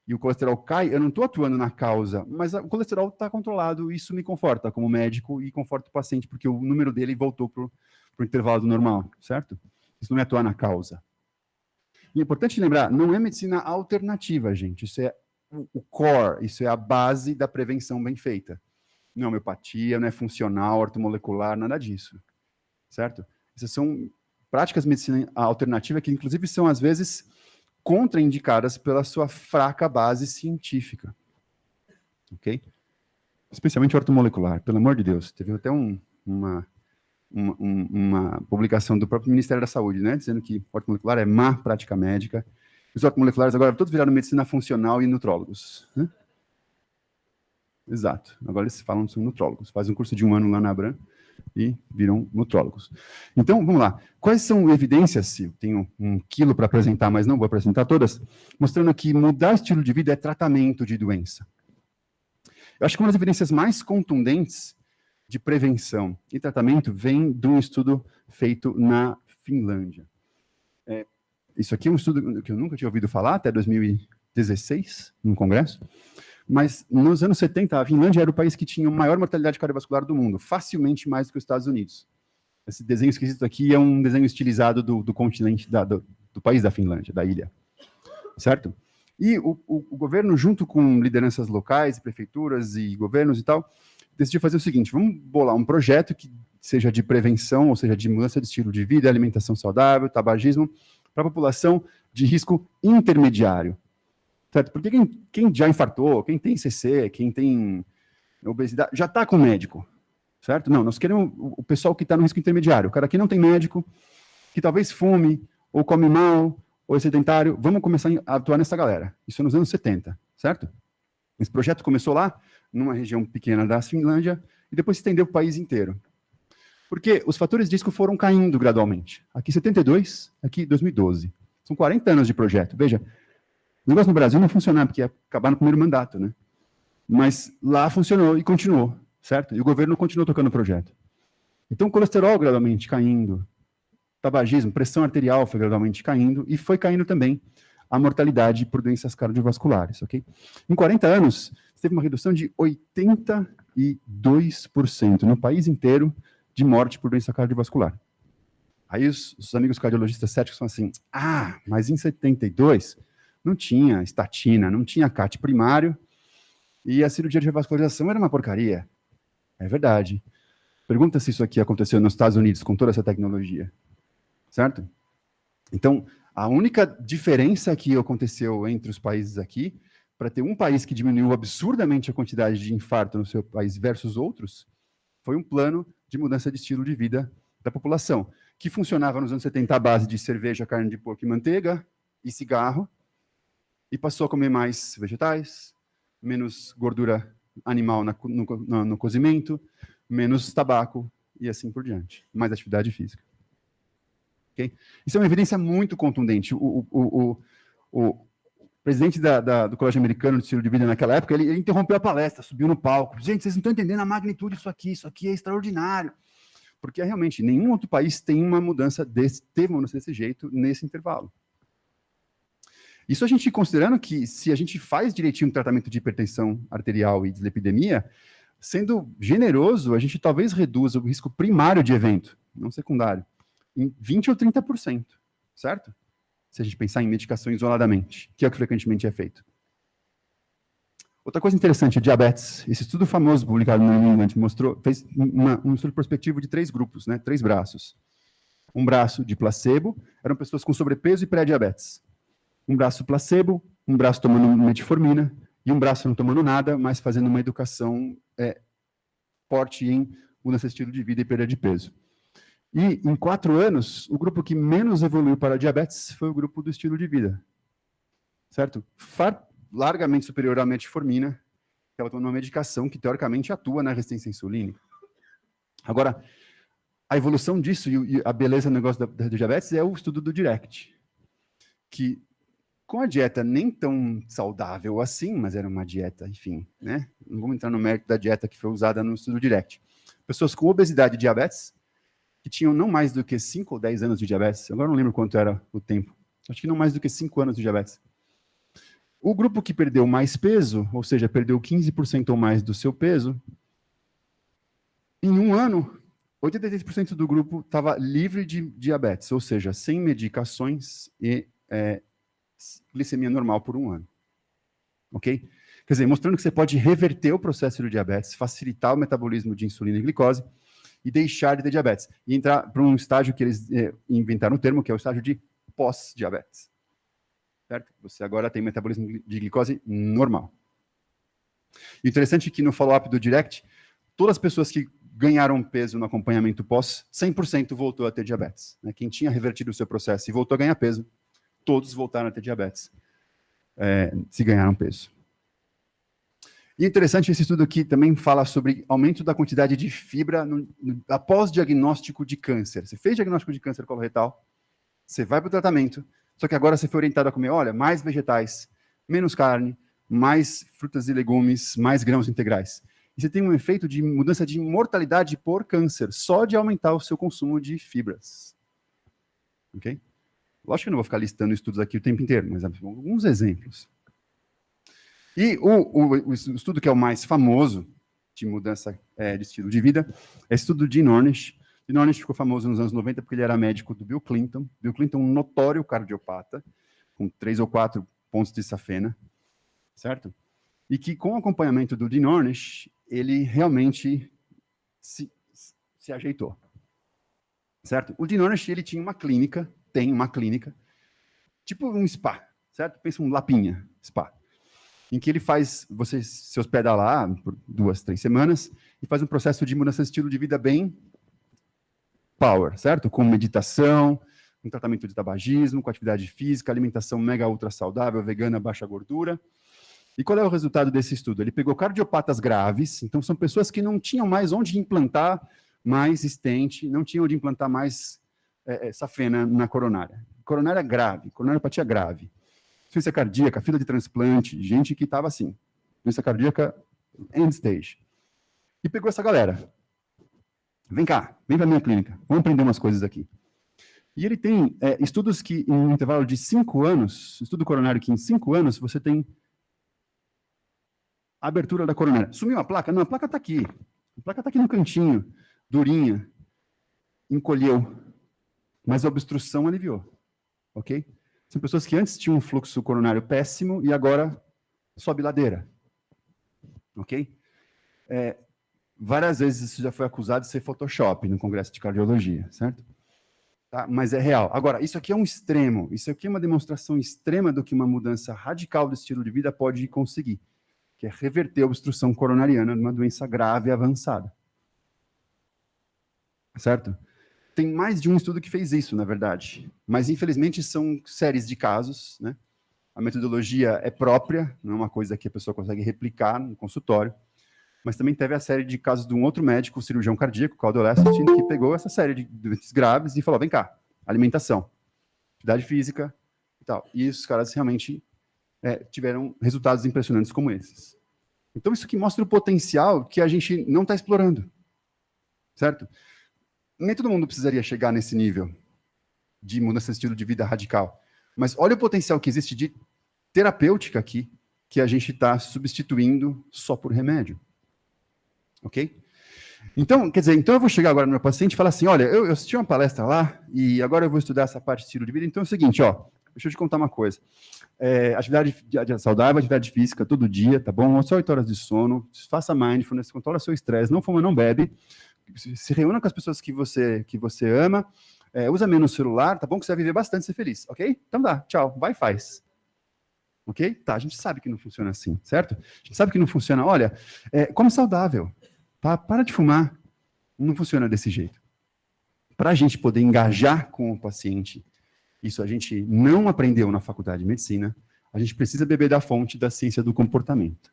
e o colesterol cai, eu não estou atuando na causa, mas o colesterol está controlado, isso me conforta como médico e conforta o paciente, porque o número dele voltou para o intervalo do normal, certo? Isso não é atuar na causa. E é importante lembrar, não é medicina alternativa, gente. Isso é o core, isso é a base da prevenção bem feita. Não é homeopatia, não é funcional, ortomolecular, nada disso. Certo? Essas são práticas de medicina alternativa que, inclusive, são, às vezes, contraindicadas pela sua fraca base científica. Ok? Especialmente ortomolecular, pelo amor de Deus. Teve até uma publicação do próprio Ministério da Saúde, né, dizendo que ortomolecular é má prática médica. Os ortomoleculares agora todos viraram medicina funcional e nutrólogos. Né? Exato. Agora eles falam que são nutrólogos. Fazem um curso de 1 ano lá na Abram e viram nutrólogos. Então, vamos lá. Quais são evidências? Eu tenho 1 quilo para apresentar, mas não vou apresentar todas, mostrando que mudar estilo de vida é tratamento de doença. Eu acho que uma das evidências mais contundentes de prevenção e tratamento vem de um estudo feito na Finlândia. Isso aqui é um estudo que eu nunca tinha ouvido falar, até 2016, num congresso, mas nos anos 70, a Finlândia era o país que tinha a maior mortalidade cardiovascular do mundo, facilmente mais do que os Estados Unidos. Esse desenho esquisito aqui é um desenho estilizado do continente, do país da Finlândia, da ilha, certo? E o governo, junto com lideranças locais, prefeituras e governos e tal, decidiu fazer o seguinte, vamos bolar um projeto que seja de prevenção, ou seja, de mudança de estilo de vida, alimentação saudável, tabagismo, para a população de risco intermediário. Certo? Porque quem já infartou, quem tem CC, quem tem obesidade, já está com médico, certo? Não, nós queremos o pessoal que está no risco intermediário, o cara que não tem médico, que talvez fume, ou come mal, ou é sedentário, vamos começar a atuar nessa galera. Isso é nos anos 70, certo? Esse projeto começou lá, numa região pequena da Finlândia, e depois se estendeu para o país inteiro. Porque os fatores de risco foram caindo gradualmente. Aqui 72, aqui 2012. São 40 anos de projeto. Veja, o negócio no Brasil não funcionava, porque ia acabar no primeiro mandato, né? Mas lá funcionou e continuou, certo? E o governo continuou tocando o projeto. Então, o colesterol gradualmente caindo, tabagismo, pressão arterial foi gradualmente caindo, e foi caindo também a mortalidade por doenças cardiovasculares, ok? Em 40 anos, teve uma redução de 82% no país inteiro de morte por doença cardiovascular. Aí os amigos cardiologistas céticos são assim, mas em 72 não tinha estatina, não tinha CAT primário, e a cirurgia de revascularização era uma porcaria. É verdade. Pergunta se isso aqui aconteceu nos Estados Unidos com toda essa tecnologia, certo? Então, a única diferença que aconteceu entre os países aqui, para ter um país que diminuiu absurdamente a quantidade de infarto no seu país versus outros, foi um plano de mudança de estilo de vida da população, que funcionava nos anos 70 à base de cerveja, carne de porco e manteiga e cigarro, e passou a comer mais vegetais, menos gordura animal no cozimento, menos tabaco e assim por diante. Mais atividade física. Okay? Isso é uma evidência muito contundente. O presidente do Colégio Americano de Estilo de Vida naquela época, ele interrompeu a palestra, subiu no palco. Gente, vocês não estão entendendo a magnitude disso aqui é extraordinário. Porque realmente nenhum outro país teve uma mudança desse jeito nesse intervalo. Isso a gente considerando que se a gente faz direitinho o tratamento de hipertensão arterial e dislipidemia, sendo generoso, a gente talvez reduza o risco primário de evento, não secundário, em 20% ou 30%, certo? Se a gente pensar em medicação isoladamente, que é o que frequentemente é feito. Outra coisa interessante, diabetes. Esse estudo famoso publicado no New England fez um estudo prospectivo de 3 grupos, né, 3 braços. Um braço de placebo, eram pessoas com sobrepeso e pré-diabetes. Um braço placebo, um braço tomando metformina, e um braço não tomando nada, mas fazendo uma educação forte em mudança de estilo de vida e perda de peso. E, em 4 anos, o grupo que menos evoluiu para a diabetes foi o grupo do estilo de vida. Certo? Largamente superior à metformina, que estava tomando uma medicação que, teoricamente, atua na resistência insulínica. Agora, a evolução disso e a beleza do negócio da diabetes é o estudo do DIRECT, que, com a dieta nem tão saudável assim, mas era uma dieta, enfim, né? Não vamos entrar no mérito da dieta que foi usada no estudo DIRECT. Pessoas com obesidade e diabetes, que tinham não mais do que 5 ou 10 anos de diabetes, agora não lembro quanto era o tempo, acho que não mais do que 5 anos de diabetes. O grupo que perdeu mais peso, ou seja, perdeu 15% ou mais do seu peso, em um ano, 83% do grupo estava livre de diabetes, ou seja, sem medicações e glicemia normal por um ano. Ok? Quer dizer, mostrando que você pode reverter o processo do diabetes, facilitar o metabolismo de insulina e glicose e deixar de ter diabetes. E entrar para um estágio que eles inventaram o termo, que é o estágio de pós-diabetes. Certo? Você agora tem metabolismo de glicose normal. E o interessante é que no follow-up do DIRECT, todas as pessoas que ganharam peso no acompanhamento pós, 100% voltou a ter diabetes. Né? Quem tinha revertido o seu processo e voltou a ganhar peso, todos voltaram a ter diabetes, se ganharam peso. E interessante, esse estudo aqui também fala sobre aumento da quantidade de fibra após diagnóstico de câncer. Você fez diagnóstico de câncer coloretal, você vai para o tratamento, só que agora você foi orientado a comer, olha, mais vegetais, menos carne, mais frutas e legumes, mais grãos integrais. E você tem um efeito de mudança de mortalidade por câncer, só de aumentar o seu consumo de fibras. Ok? Lógico que eu não vou ficar listando estudos aqui o tempo inteiro, mas alguns exemplos. E o estudo que é o mais famoso de mudança de estilo de vida é o estudo de Dean Ornish. Dean Ornish ficou famoso nos anos 90 porque ele era médico do Bill Clinton. Bill Clinton, um notório cardiopata, com 3 ou 4 pontos de safena, certo? E que, com o acompanhamento do Dean Ornish, ele realmente se ajeitou, certo? O Dean Ornish, ele tinha uma clínica, tem uma clínica, tipo um spa, certo? Pensa um Lapinha, spa, em que ele faz, você se hospeda lá por 2, 3 semanas e faz um processo de mudança de estilo de vida bem power, certo? Com meditação, um tratamento de tabagismo, com atividade física, alimentação mega ultra saudável, vegana, baixa gordura. E qual é o resultado desse estudo? Ele pegou cardiopatas graves, então são pessoas que não tinham mais onde implantar mais stent, não tinham onde implantar mais safena na coronária. Coronária grave, coronariopatia grave. Insuficiência cardíaca, fila de transplante, gente que estava assim, doença cardíaca end stage. E pegou essa galera. Vem cá, vem para a minha clínica, vamos aprender umas coisas aqui. E ele tem estudos que, em um intervalo de 5 anos, estudo coronário que em 5 anos, você tem abertura da coronária. Sumiu a placa? Não, a placa está aqui. A placa está aqui no cantinho, durinha, encolheu, mas a obstrução aliviou, ok? São pessoas que antes tinham um fluxo coronário péssimo e agora sobe ladeira, ok? Várias vezes isso já foi acusado de ser Photoshop no Congresso de Cardiologia, certo? Tá? Mas é real. Agora, isso aqui é um extremo, isso aqui é uma demonstração extrema do que uma mudança radical do estilo de vida pode conseguir, que é reverter a obstrução coronariana numa doença grave e avançada. Certo? Tem mais de um estudo que fez isso, na verdade, mas infelizmente são séries de casos, né? A metodologia é própria, não é uma coisa que a pessoa consegue replicar no consultório, mas também teve a série de casos de um outro médico, cirurgião cardíaco, Claudio Lessing, que pegou essa série de doenças graves e falou, vem cá, alimentação, atividade física e tal. E os caras realmente tiveram resultados impressionantes como esses. Então isso aqui mostra o potencial que a gente não está explorando, certo? Nem todo mundo precisaria chegar nesse nível de mudança de estilo de vida radical, mas olha o potencial que existe de terapêutica aqui, que a gente está substituindo só por remédio. Ok? Então, quer dizer, então eu vou chegar agora no meu paciente e falar assim, olha, eu assisti uma palestra lá e agora eu vou estudar essa parte de estilo de vida, então é o seguinte, ó, deixa eu te contar uma coisa. Atividade saudável, atividade física todo dia, tá bom? Só 8 horas de sono, faça mindfulness, controla seu estresse, não fuma, não bebe, se reúna com as pessoas que você ama, usa menos celular, tá bom? Que você vai viver bastante e ser feliz, ok? Então dá, tchau, vai e faz. Ok? Tá, a gente sabe que não funciona assim, certo? A gente sabe que não funciona, olha, come saudável, tá? Para de fumar, não funciona desse jeito. Para a gente poder engajar com o paciente, isso a gente não aprendeu na faculdade de medicina, a gente precisa beber da fonte da ciência do comportamento.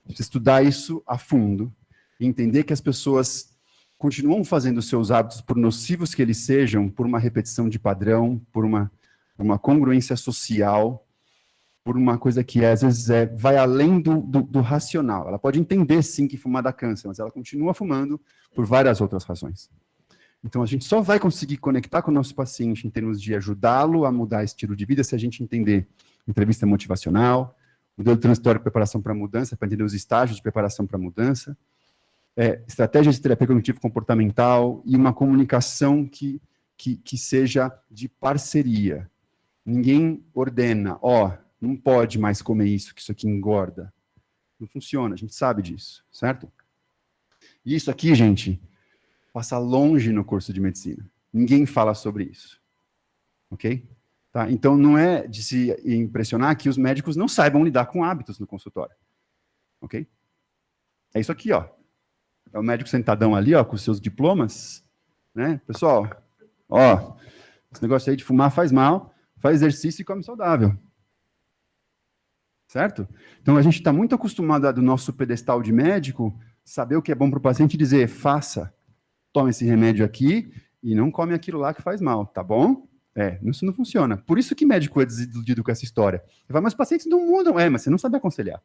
A gente precisa estudar isso a fundo e entender que as pessoas continuam fazendo seus hábitos, por nocivos que eles sejam, por uma repetição de padrão, por uma congruência social, por uma coisa que às vezes vai além do racional. Ela pode entender, sim, que fumar dá câncer, mas ela continua fumando por várias outras razões. Então, a gente só vai conseguir conectar com o nosso paciente em termos de ajudá-lo a mudar estilo de vida se a gente entender entrevista motivacional, modelo transitório de preparação para a mudança, para entender os estágios de preparação para a mudança, estratégias de terapia cognitivo-comportamental e uma comunicação que seja de parceria. Ninguém ordena, não pode mais comer isso, que isso aqui engorda. Não funciona, a gente sabe disso, certo? E isso aqui, gente, passa longe no curso de medicina. Ninguém fala sobre isso. Ok? Tá? Então, não é de se impressionar que os médicos não saibam lidar com hábitos no consultório. Ok? É isso aqui, ó. É o médico sentadão ali, ó, com seus diplomas. Né? Pessoal, esse negócio aí de fumar faz mal, faz exercício e come saudável. Certo? Então, a gente está muito acostumado do nosso pedestal de médico, saber o que é bom para o paciente e dizer, faça, toma esse remédio aqui e não come aquilo lá que faz mal, tá bom? Isso não funciona. Por isso que médico é desiludido com essa história. Ele fala, mas os pacientes não mudam. Mas você não sabe aconselhar.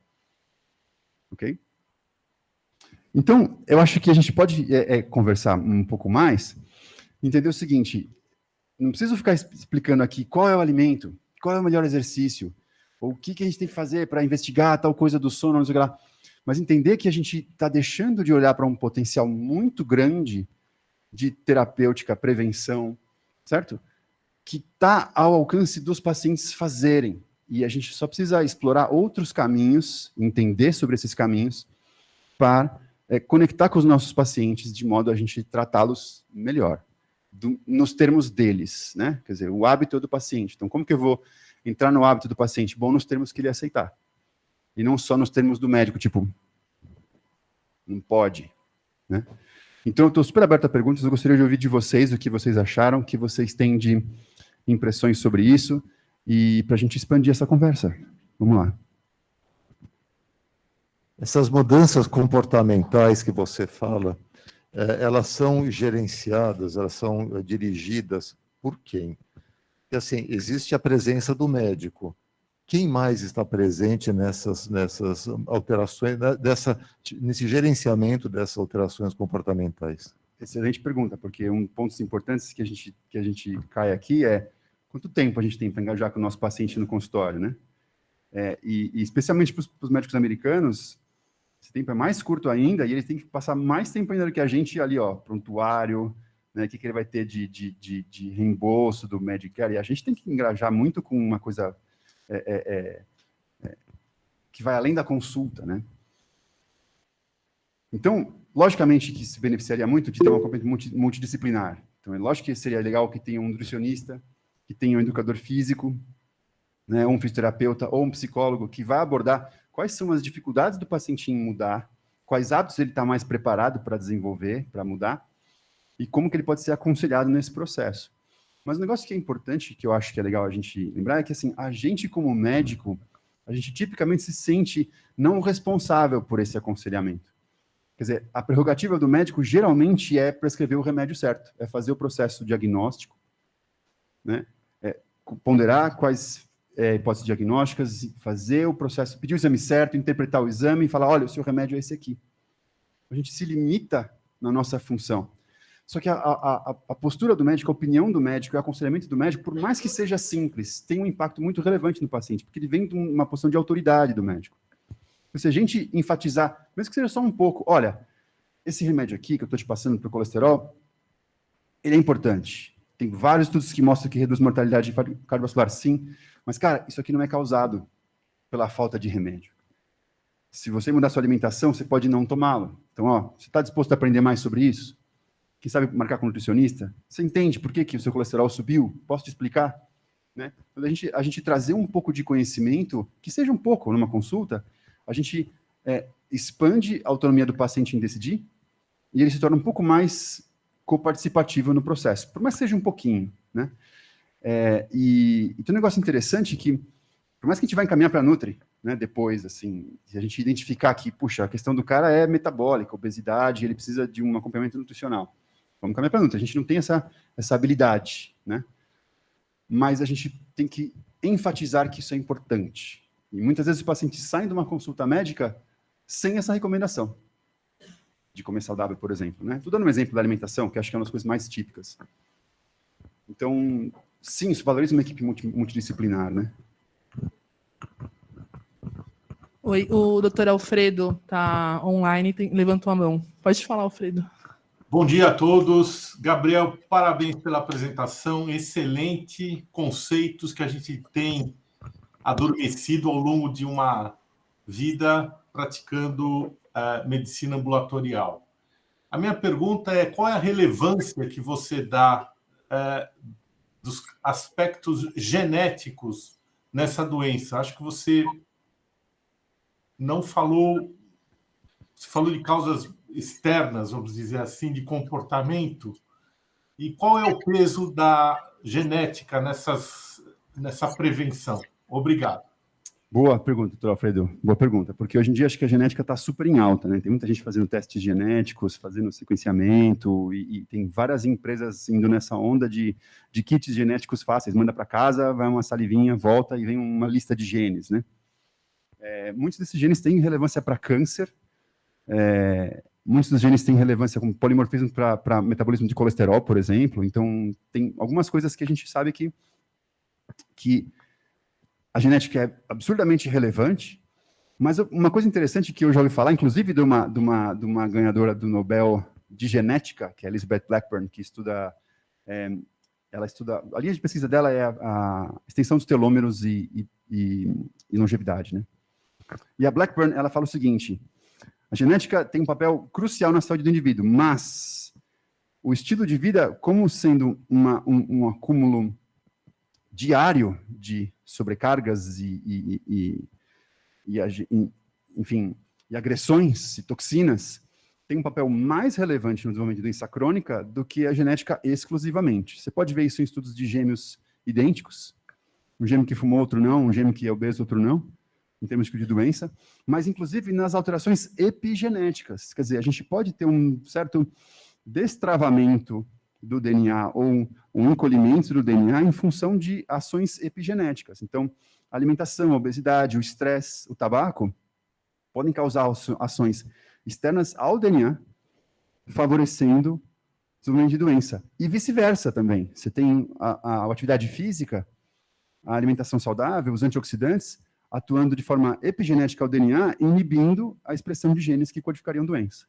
Ok? Então, eu acho que a gente pode conversar um pouco mais, entender o seguinte, não preciso ficar explicando aqui qual é o alimento, qual é o melhor exercício, ou o que a gente tem que fazer para investigar tal coisa do sono, não sei o que lá. Mas entender que a gente está deixando de olhar para um potencial muito grande de terapêutica, prevenção, certo? Que está ao alcance dos pacientes fazerem. E a gente só precisa explorar outros caminhos, entender sobre esses caminhos, para conectar com os nossos pacientes de modo a gente tratá-los melhor, nos termos deles, né? Quer dizer, o hábito é do paciente. Então, como que eu vou entrar no hábito do paciente? Bom, nos termos que ele aceitar. E não só nos termos do médico, tipo, não pode, né? Então, eu estou super aberto a perguntas, eu gostaria de ouvir de vocês o que vocês acharam, o que vocês têm de impressões sobre isso e para a gente expandir essa conversa. Vamos lá. Essas mudanças comportamentais que você fala, elas são gerenciadas, elas são dirigidas por quem? Porque, assim, existe a presença do médico. Quem mais está presente nessas alterações, nesse gerenciamento dessas alterações comportamentais? Excelente pergunta, porque um dos pontos importantes que a gente cai aqui é quanto tempo a gente tem para engajar com o nosso paciente no consultório, né? E especialmente para os médicos americanos, esse tempo é mais curto ainda e eles têm que passar mais tempo ainda do que a gente ali, ó, prontuário, né? O que ele vai ter de reembolso do Medicare, e a gente tem que engajar muito com uma coisa que vai além da consulta, né? Então, logicamente que se beneficiaria muito de ter uma acompanhamento multidisciplinar. Então, é lógico que seria legal que tenha um nutricionista, que tenha um educador físico, né, um fisioterapeuta ou um psicólogo que vai abordar quais são as dificuldades do paciente em mudar, quais hábitos ele está mais preparado para desenvolver, para mudar, e como que ele pode ser aconselhado nesse processo. Mas um negócio que é importante, que eu acho que é legal a gente lembrar, é que assim, a gente como médico, a gente tipicamente se sente não responsável por esse aconselhamento. Quer dizer, a prerrogativa do médico geralmente é prescrever o remédio certo, é fazer o processo diagnóstico, né? Ponderar quais hipóteses diagnósticas, fazer o processo, pedir o exame certo, interpretar o exame e falar, olha, o seu remédio é esse aqui. A gente se limita na nossa função. Só que a postura do médico, a opinião do médico, o aconselhamento do médico, por mais que seja simples, tem um impacto muito relevante no paciente, porque ele vem de uma posição de autoridade do médico. Se a gente enfatizar, mesmo que seja só um pouco, olha, esse remédio aqui que eu estou te passando para o colesterol, ele é importante. Tem vários estudos que mostram que reduz mortalidade cardiovascular, sim, mas, cara, isso aqui não é causado pela falta de remédio. Se você mudar sua alimentação, você pode não tomá-lo. Então, ó, você está disposto a aprender mais sobre isso? Quem sabe marcar com um nutricionista? Você entende por que o seu colesterol subiu? Posso te explicar? Né? Quando a gente trazer um pouco de conhecimento, que seja um pouco numa consulta, a gente expande a autonomia do paciente em decidir e ele se torna um pouco mais coparticipativo no processo, por mais que seja um pouquinho, né? E tem um negócio interessante que, por mais que a gente vai encaminhar para a Nutri, né, depois, assim, se a gente identificar que, puxa, a questão do cara é metabólica, obesidade, ele precisa de um acompanhamento nutricional. Vamos encaminhar para a Nutri, a gente não tem essa habilidade, né? Mas a gente tem que enfatizar que isso é importante. E muitas vezes os pacientes saem de uma consulta médica sem essa recomendação de comer saudável, por exemplo, né? Estou dando um exemplo da alimentação, que acho que é uma das coisas mais típicas. Então, sim, isso valoriza uma equipe multidisciplinar, né? Oi, o doutor Alfredo está online, levantou a mão. Pode falar, Alfredo. Bom dia a todos. Gabriel, parabéns pela apresentação. Excelente conceitos que a gente tem adormecido ao longo de uma vida praticando medicina ambulatorial. A minha pergunta é, qual é a relevância que você dá dos aspectos genéticos nessa doença? Acho que você não falou... Você falou de causas externas, vamos dizer assim, de comportamento. E qual é o peso da genética nessa prevenção? Obrigado. Boa pergunta, doutor Alfredo. Boa pergunta, porque hoje em dia acho que a genética está super em alta, né? Tem muita gente fazendo testes genéticos, fazendo sequenciamento, e tem várias empresas indo nessa onda de kits genéticos fáceis. Manda para casa, vai uma salivinha, volta e vem uma lista de genes, né? Muitos desses genes têm relevância para câncer, muitos dos genes têm relevância como polimorfismo para metabolismo de colesterol, por exemplo. Então, tem algumas coisas que a gente sabe que a genética é absurdamente relevante, mas uma coisa interessante que eu já ouvi falar, inclusive de uma ganhadora do Nobel de Genética, que é Elizabeth Blackburn, que estuda, ela estuda, a linha de pesquisa dela é a extensão dos telômeros e longevidade, né? E a Blackburn, ela fala o seguinte: a genética tem um papel crucial na saúde do indivíduo, mas o estilo de vida, como sendo um acúmulo diário de sobrecargas enfim, e agressões e toxinas, tem um papel mais relevante no desenvolvimento de doença crônica do que a genética exclusivamente. Você pode ver isso em estudos de gêmeos idênticos. Um gêmeo que fumou, outro não, um gêmeo que é obeso, outro não, em termos de doença, mas inclusive nas alterações epigenéticas. Quer dizer, a gente pode ter um certo destravamento do DNA ou um encolhimento do DNA em função de ações epigenéticas. Então, a alimentação, a obesidade, o estresse, o tabaco podem causar ações externas ao DNA, favorecendo o desenvolvimento de doença. E vice-versa também. Você tem a atividade física, a alimentação saudável, os antioxidantes, atuando de forma epigenética ao DNA, inibindo a expressão de genes que codificariam doença.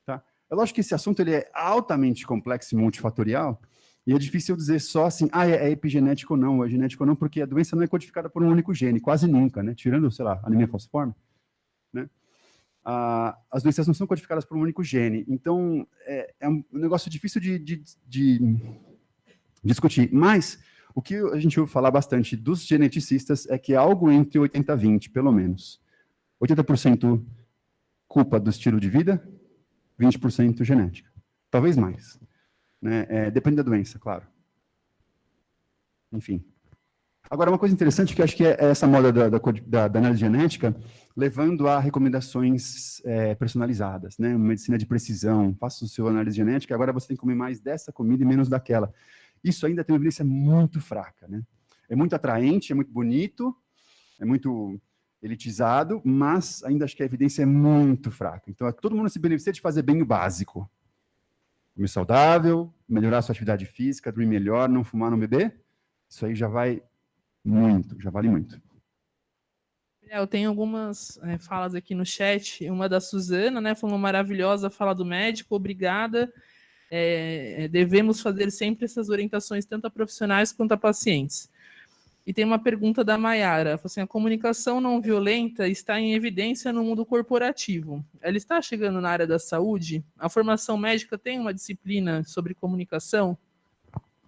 Tá? É lógico que esse assunto ele é altamente complexo e multifatorial, e é difícil dizer só assim, é epigenético ou não, é genético ou não, porque a doença não é codificada por um único gene, quase nunca, né? Tirando, sei lá, anemia falciforme, né? As doenças não são codificadas por um único gene. Então, é um negócio difícil de discutir. Mas, o que a gente ouve falar bastante dos geneticistas é que é algo entre 80 e 20, pelo menos. 80% culpa do estilo de vida, 20% genética. Talvez mais. Né? Depende da doença, claro. Enfim. Agora, uma coisa interessante que eu acho que é essa moda da análise genética, levando a recomendações personalizadas, né? Uma medicina de precisão, faça o seu análise genética, agora você tem que comer mais dessa comida e menos daquela. Isso ainda tem uma evidência muito fraca, né? É muito atraente, é muito bonito, é muito elitizado, mas ainda acho que a evidência é muito fraca. Então, todo mundo se beneficia de fazer bem o básico. Comer saudável, melhorar a sua atividade física, dormir melhor, não fumar, não beber. Isso aí já vai muito, já vale muito. Eu tenho algumas falas aqui no chat, uma da Suzana, né, foi uma maravilhosa fala do médico, obrigada. Devemos fazer sempre essas orientações, tanto a profissionais quanto a pacientes. E tem uma pergunta da Maiara, assim, a comunicação não violenta está em evidência no mundo corporativo. Ela está chegando na área da saúde? A formação médica tem uma disciplina sobre comunicação?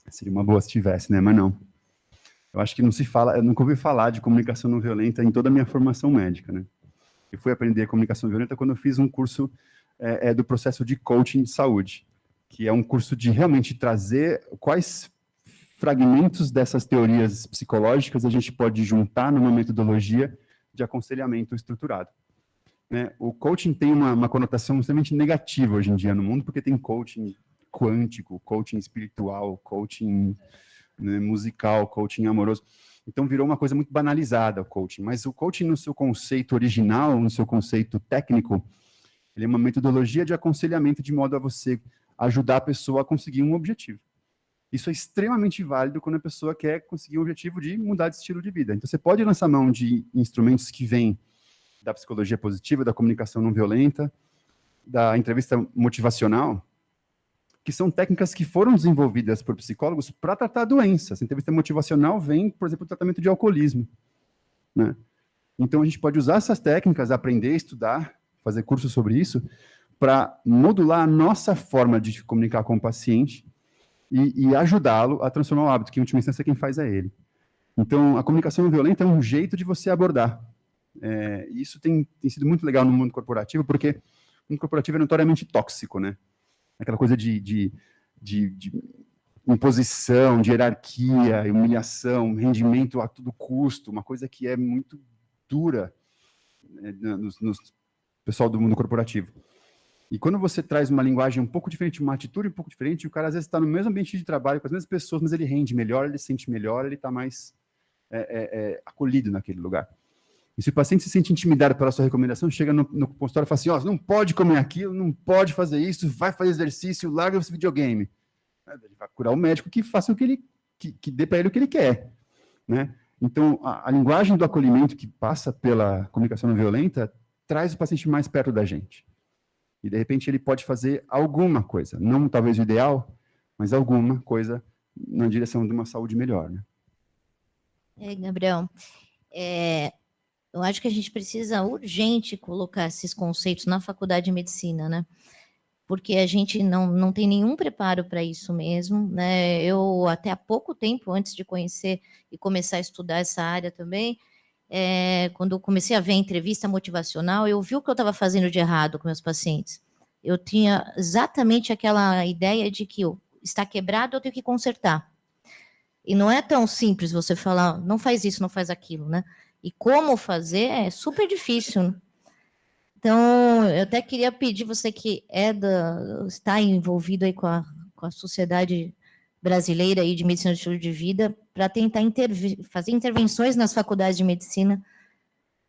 Seria uma boa se tivesse, né? Mas não. Eu acho que não se fala, eu nunca ouvi falar de comunicação não violenta em toda a minha formação médica, né? Eu fui aprender comunicação violenta quando eu fiz um curso do processo de coaching de saúde, que é um curso de realmente trazer quais fragmentos dessas teorias psicológicas a gente pode juntar numa metodologia de aconselhamento estruturado. Né? O coaching tem uma conotação extremamente negativa hoje em dia no mundo, porque tem coaching quântico, coaching espiritual, coaching musical, coaching amoroso. Então virou uma coisa muito banalizada o coaching, mas o coaching no seu conceito original, no seu conceito técnico, ele é uma metodologia de aconselhamento de modo a você ajudar a pessoa a conseguir um objetivo. Isso é extremamente válido quando a pessoa quer conseguir um objetivo de mudar de estilo de vida. Então você pode lançar mão de instrumentos que vêm da psicologia positiva, da comunicação não violenta, da entrevista motivacional, que são técnicas que foram desenvolvidas por psicólogos para tratar doenças. A entrevista motivacional vem, por exemplo, do tratamento de alcoolismo. Né? Então, a gente pode usar essas técnicas, aprender, estudar, fazer cursos sobre isso, para modular a nossa forma de comunicar com o paciente e ajudá-lo a transformar o hábito, que, em última instância, quem faz é ele. Então, a comunicação não violenta é um jeito de você abordar. Isso tem sido muito legal no mundo corporativo, porque o mundo corporativo é notoriamente tóxico, né? Aquela coisa de imposição, de hierarquia, humilhação, rendimento a todo custo, uma coisa que é muito dura, né, no pessoal do mundo corporativo. E quando você traz uma linguagem um pouco diferente, uma atitude um pouco diferente, o cara às vezes está no mesmo ambiente de trabalho com as mesmas pessoas, mas ele rende melhor, ele se sente melhor, ele está mais acolhido naquele lugar. E se o paciente se sente intimidado pela sua recomendação, chega no consultório e fala assim, você não pode comer aquilo, não pode fazer isso, vai fazer exercício, larga esse videogame. Ele vai procurar o médico que faça o que ele, que dê para ele o que ele quer. Né? Então, a linguagem do acolhimento que passa pela comunicação não violenta traz o paciente mais perto da gente. E, de repente, ele pode fazer alguma coisa, não talvez o ideal, mas alguma coisa na direção de uma saúde melhor. Né? Gabriel, eu acho que a gente precisa urgente colocar esses conceitos na faculdade de medicina, né? Porque a gente não tem nenhum preparo para isso mesmo, né? Eu, até há pouco tempo, antes de conhecer e começar a estudar essa área também, quando eu comecei a ver a entrevista motivacional, eu vi o que eu estava fazendo de errado com meus pacientes. Eu tinha exatamente aquela ideia de que está quebrado, eu tenho que consertar. E não é tão simples você falar, não faz isso, não faz aquilo, né? E como fazer é super difícil, né? Então, eu até queria pedir você que está envolvido aí com a Sociedade Brasileira aí de Medicina de Estilo de Vida, para tentar fazer intervenções nas faculdades de medicina,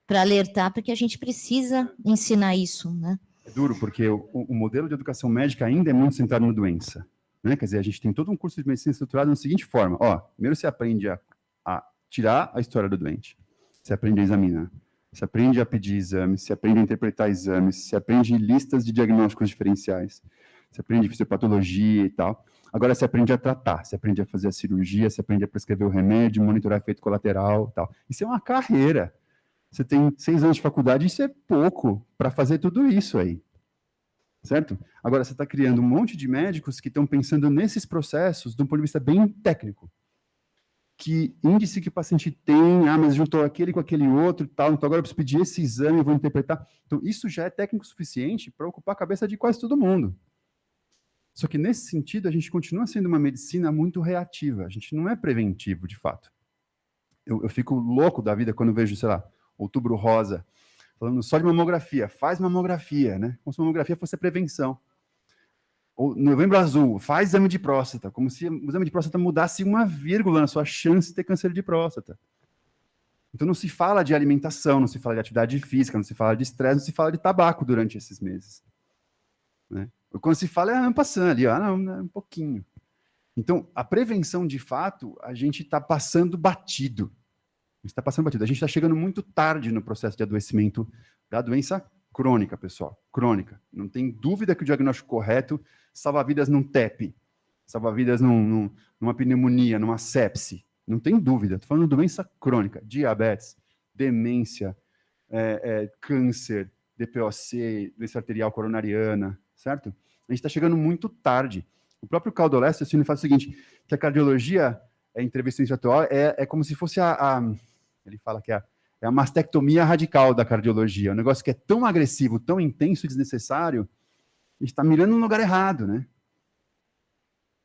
para alertar, porque a gente precisa ensinar isso, né? É duro, porque o modelo de educação médica ainda é muito centrado na doença, né? Quer dizer, a gente tem todo um curso de medicina estruturado da seguinte forma, ó, primeiro você aprende a tirar a história do doente, você aprende a examinar, você aprende a pedir exames, você aprende a interpretar exames, você aprende listas de diagnósticos diferenciais, você aprende fisiopatologia e tal. Agora você aprende a tratar, você aprende a fazer a cirurgia, você aprende a prescrever o remédio, monitorar efeito colateral e tal. Isso é uma carreira. Você tem 6 anos de faculdade, isso é pouco para fazer tudo isso aí. Certo? Agora você está criando um monte de médicos que estão pensando nesses processos de um ponto de vista bem técnico. Que índice que o paciente tem, mas juntou aquele com aquele outro e tal, então agora eu preciso pedir esse exame, vou interpretar. Então isso já é técnico suficiente para ocupar a cabeça de quase todo mundo. Só que nesse sentido a gente continua sendo uma medicina muito reativa, a gente não é preventivo de fato. Eu fico louco da vida quando vejo, sei lá, Outubro Rosa, falando só de mamografia, faz mamografia, né? Como se mamografia fosse a prevenção. Ou Novembro Azul, faz exame de próstata, como se o exame de próstata mudasse uma vírgula na sua chance de ter câncer de próstata. Então não se fala de alimentação, não se fala de atividade física, não se fala de estresse, não se fala de tabaco durante esses meses. Né? Quando se fala, é passando ali, não, um pouquinho. Então, a prevenção, de fato, a gente está passando batido. A gente está chegando muito tarde no processo de adoecimento da doença crônica, pessoal. Crônica. Não tem dúvida que o diagnóstico correto salva vidas num TEP, salva vidas numa pneumonia, numa sepse. Não tem dúvida. Estou falando de doença crônica. Diabetes, demência, câncer, DPOC, doença arterial coronariana, certo? A gente está chegando muito tarde. O próprio Caldoleste fala o seguinte, que a cardiologia, em entrevista atual, é como se fosse ele fala que é a mastectomia radical da cardiologia, um negócio que é tão agressivo, tão intenso e desnecessário, a gente está mirando no lugar errado, né?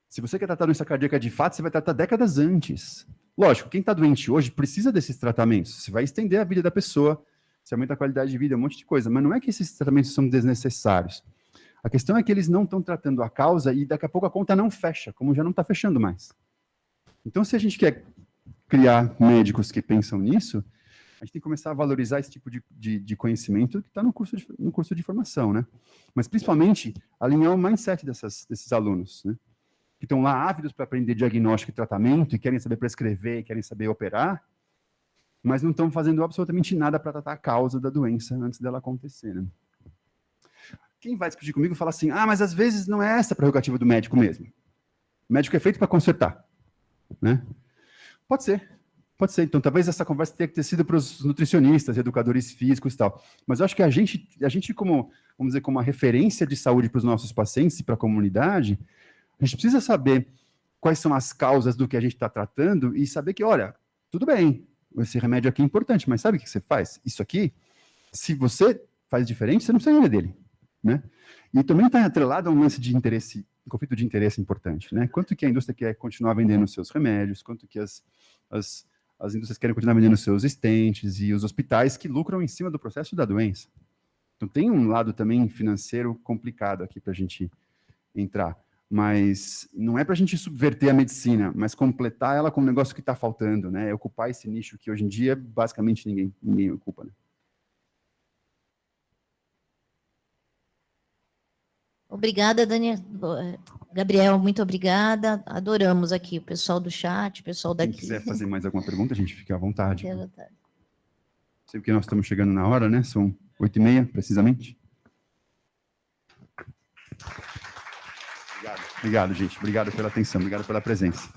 Se você quer tratar doença cardíaca de fato, você vai tratar décadas antes. Lógico, quem está doente hoje precisa desses tratamentos, você vai estender a vida da pessoa, você aumenta a qualidade de vida, um monte de coisa, mas não é que esses tratamentos são desnecessários. A questão é que eles não estão tratando a causa e daqui a pouco a conta não fecha, como já não está fechando mais. Então, se a gente quer criar médicos que pensam nisso, a gente tem que começar a valorizar esse tipo de conhecimento que está no curso de formação, né? Mas, principalmente, alinhar o mindset desses alunos, né? Que estão lá ávidos para aprender diagnóstico e tratamento e querem saber prescrever, querem saber operar, mas não estão fazendo absolutamente nada para tratar a causa da doença antes dela acontecer, né? Quem vai discutir comigo fala assim, mas às vezes não é essa a prerrogativa do médico mesmo. O médico é feito para consertar, né? Pode ser. Então, talvez essa conversa tenha que ter sido para os nutricionistas, educadores físicos e tal. Mas eu acho que a gente como, vamos dizer, como uma referência de saúde para os nossos pacientes e para a comunidade, a gente precisa saber quais são as causas do que a gente está tratando e saber que, olha, tudo bem, esse remédio aqui é importante, mas sabe o que você faz? Isso aqui, se você faz diferente, você não precisa ainda dele, né? E também está atrelado a um lance de interesse, um conflito de interesse importante, né? Quanto que a indústria quer continuar vendendo os seus remédios, quanto que as indústrias querem continuar vendendo os seus estentes e os hospitais que lucram em cima do processo da doença. Então tem um lado também financeiro complicado aqui para a gente entrar, mas não é para a gente subverter a medicina, mas completar ela com um negócio que está faltando, né? É ocupar esse nicho que hoje em dia basicamente ninguém ocupa, né? Obrigada, Daniel. Gabriel, muito obrigada. Adoramos aqui o pessoal do chat, o pessoal daqui. Quem quiser fazer mais alguma pergunta, a gente fica à vontade. Fique à vontade. Sei que nós estamos chegando na hora, né? São 8h30, precisamente. Obrigado, gente. Obrigado pela atenção, obrigado pela presença.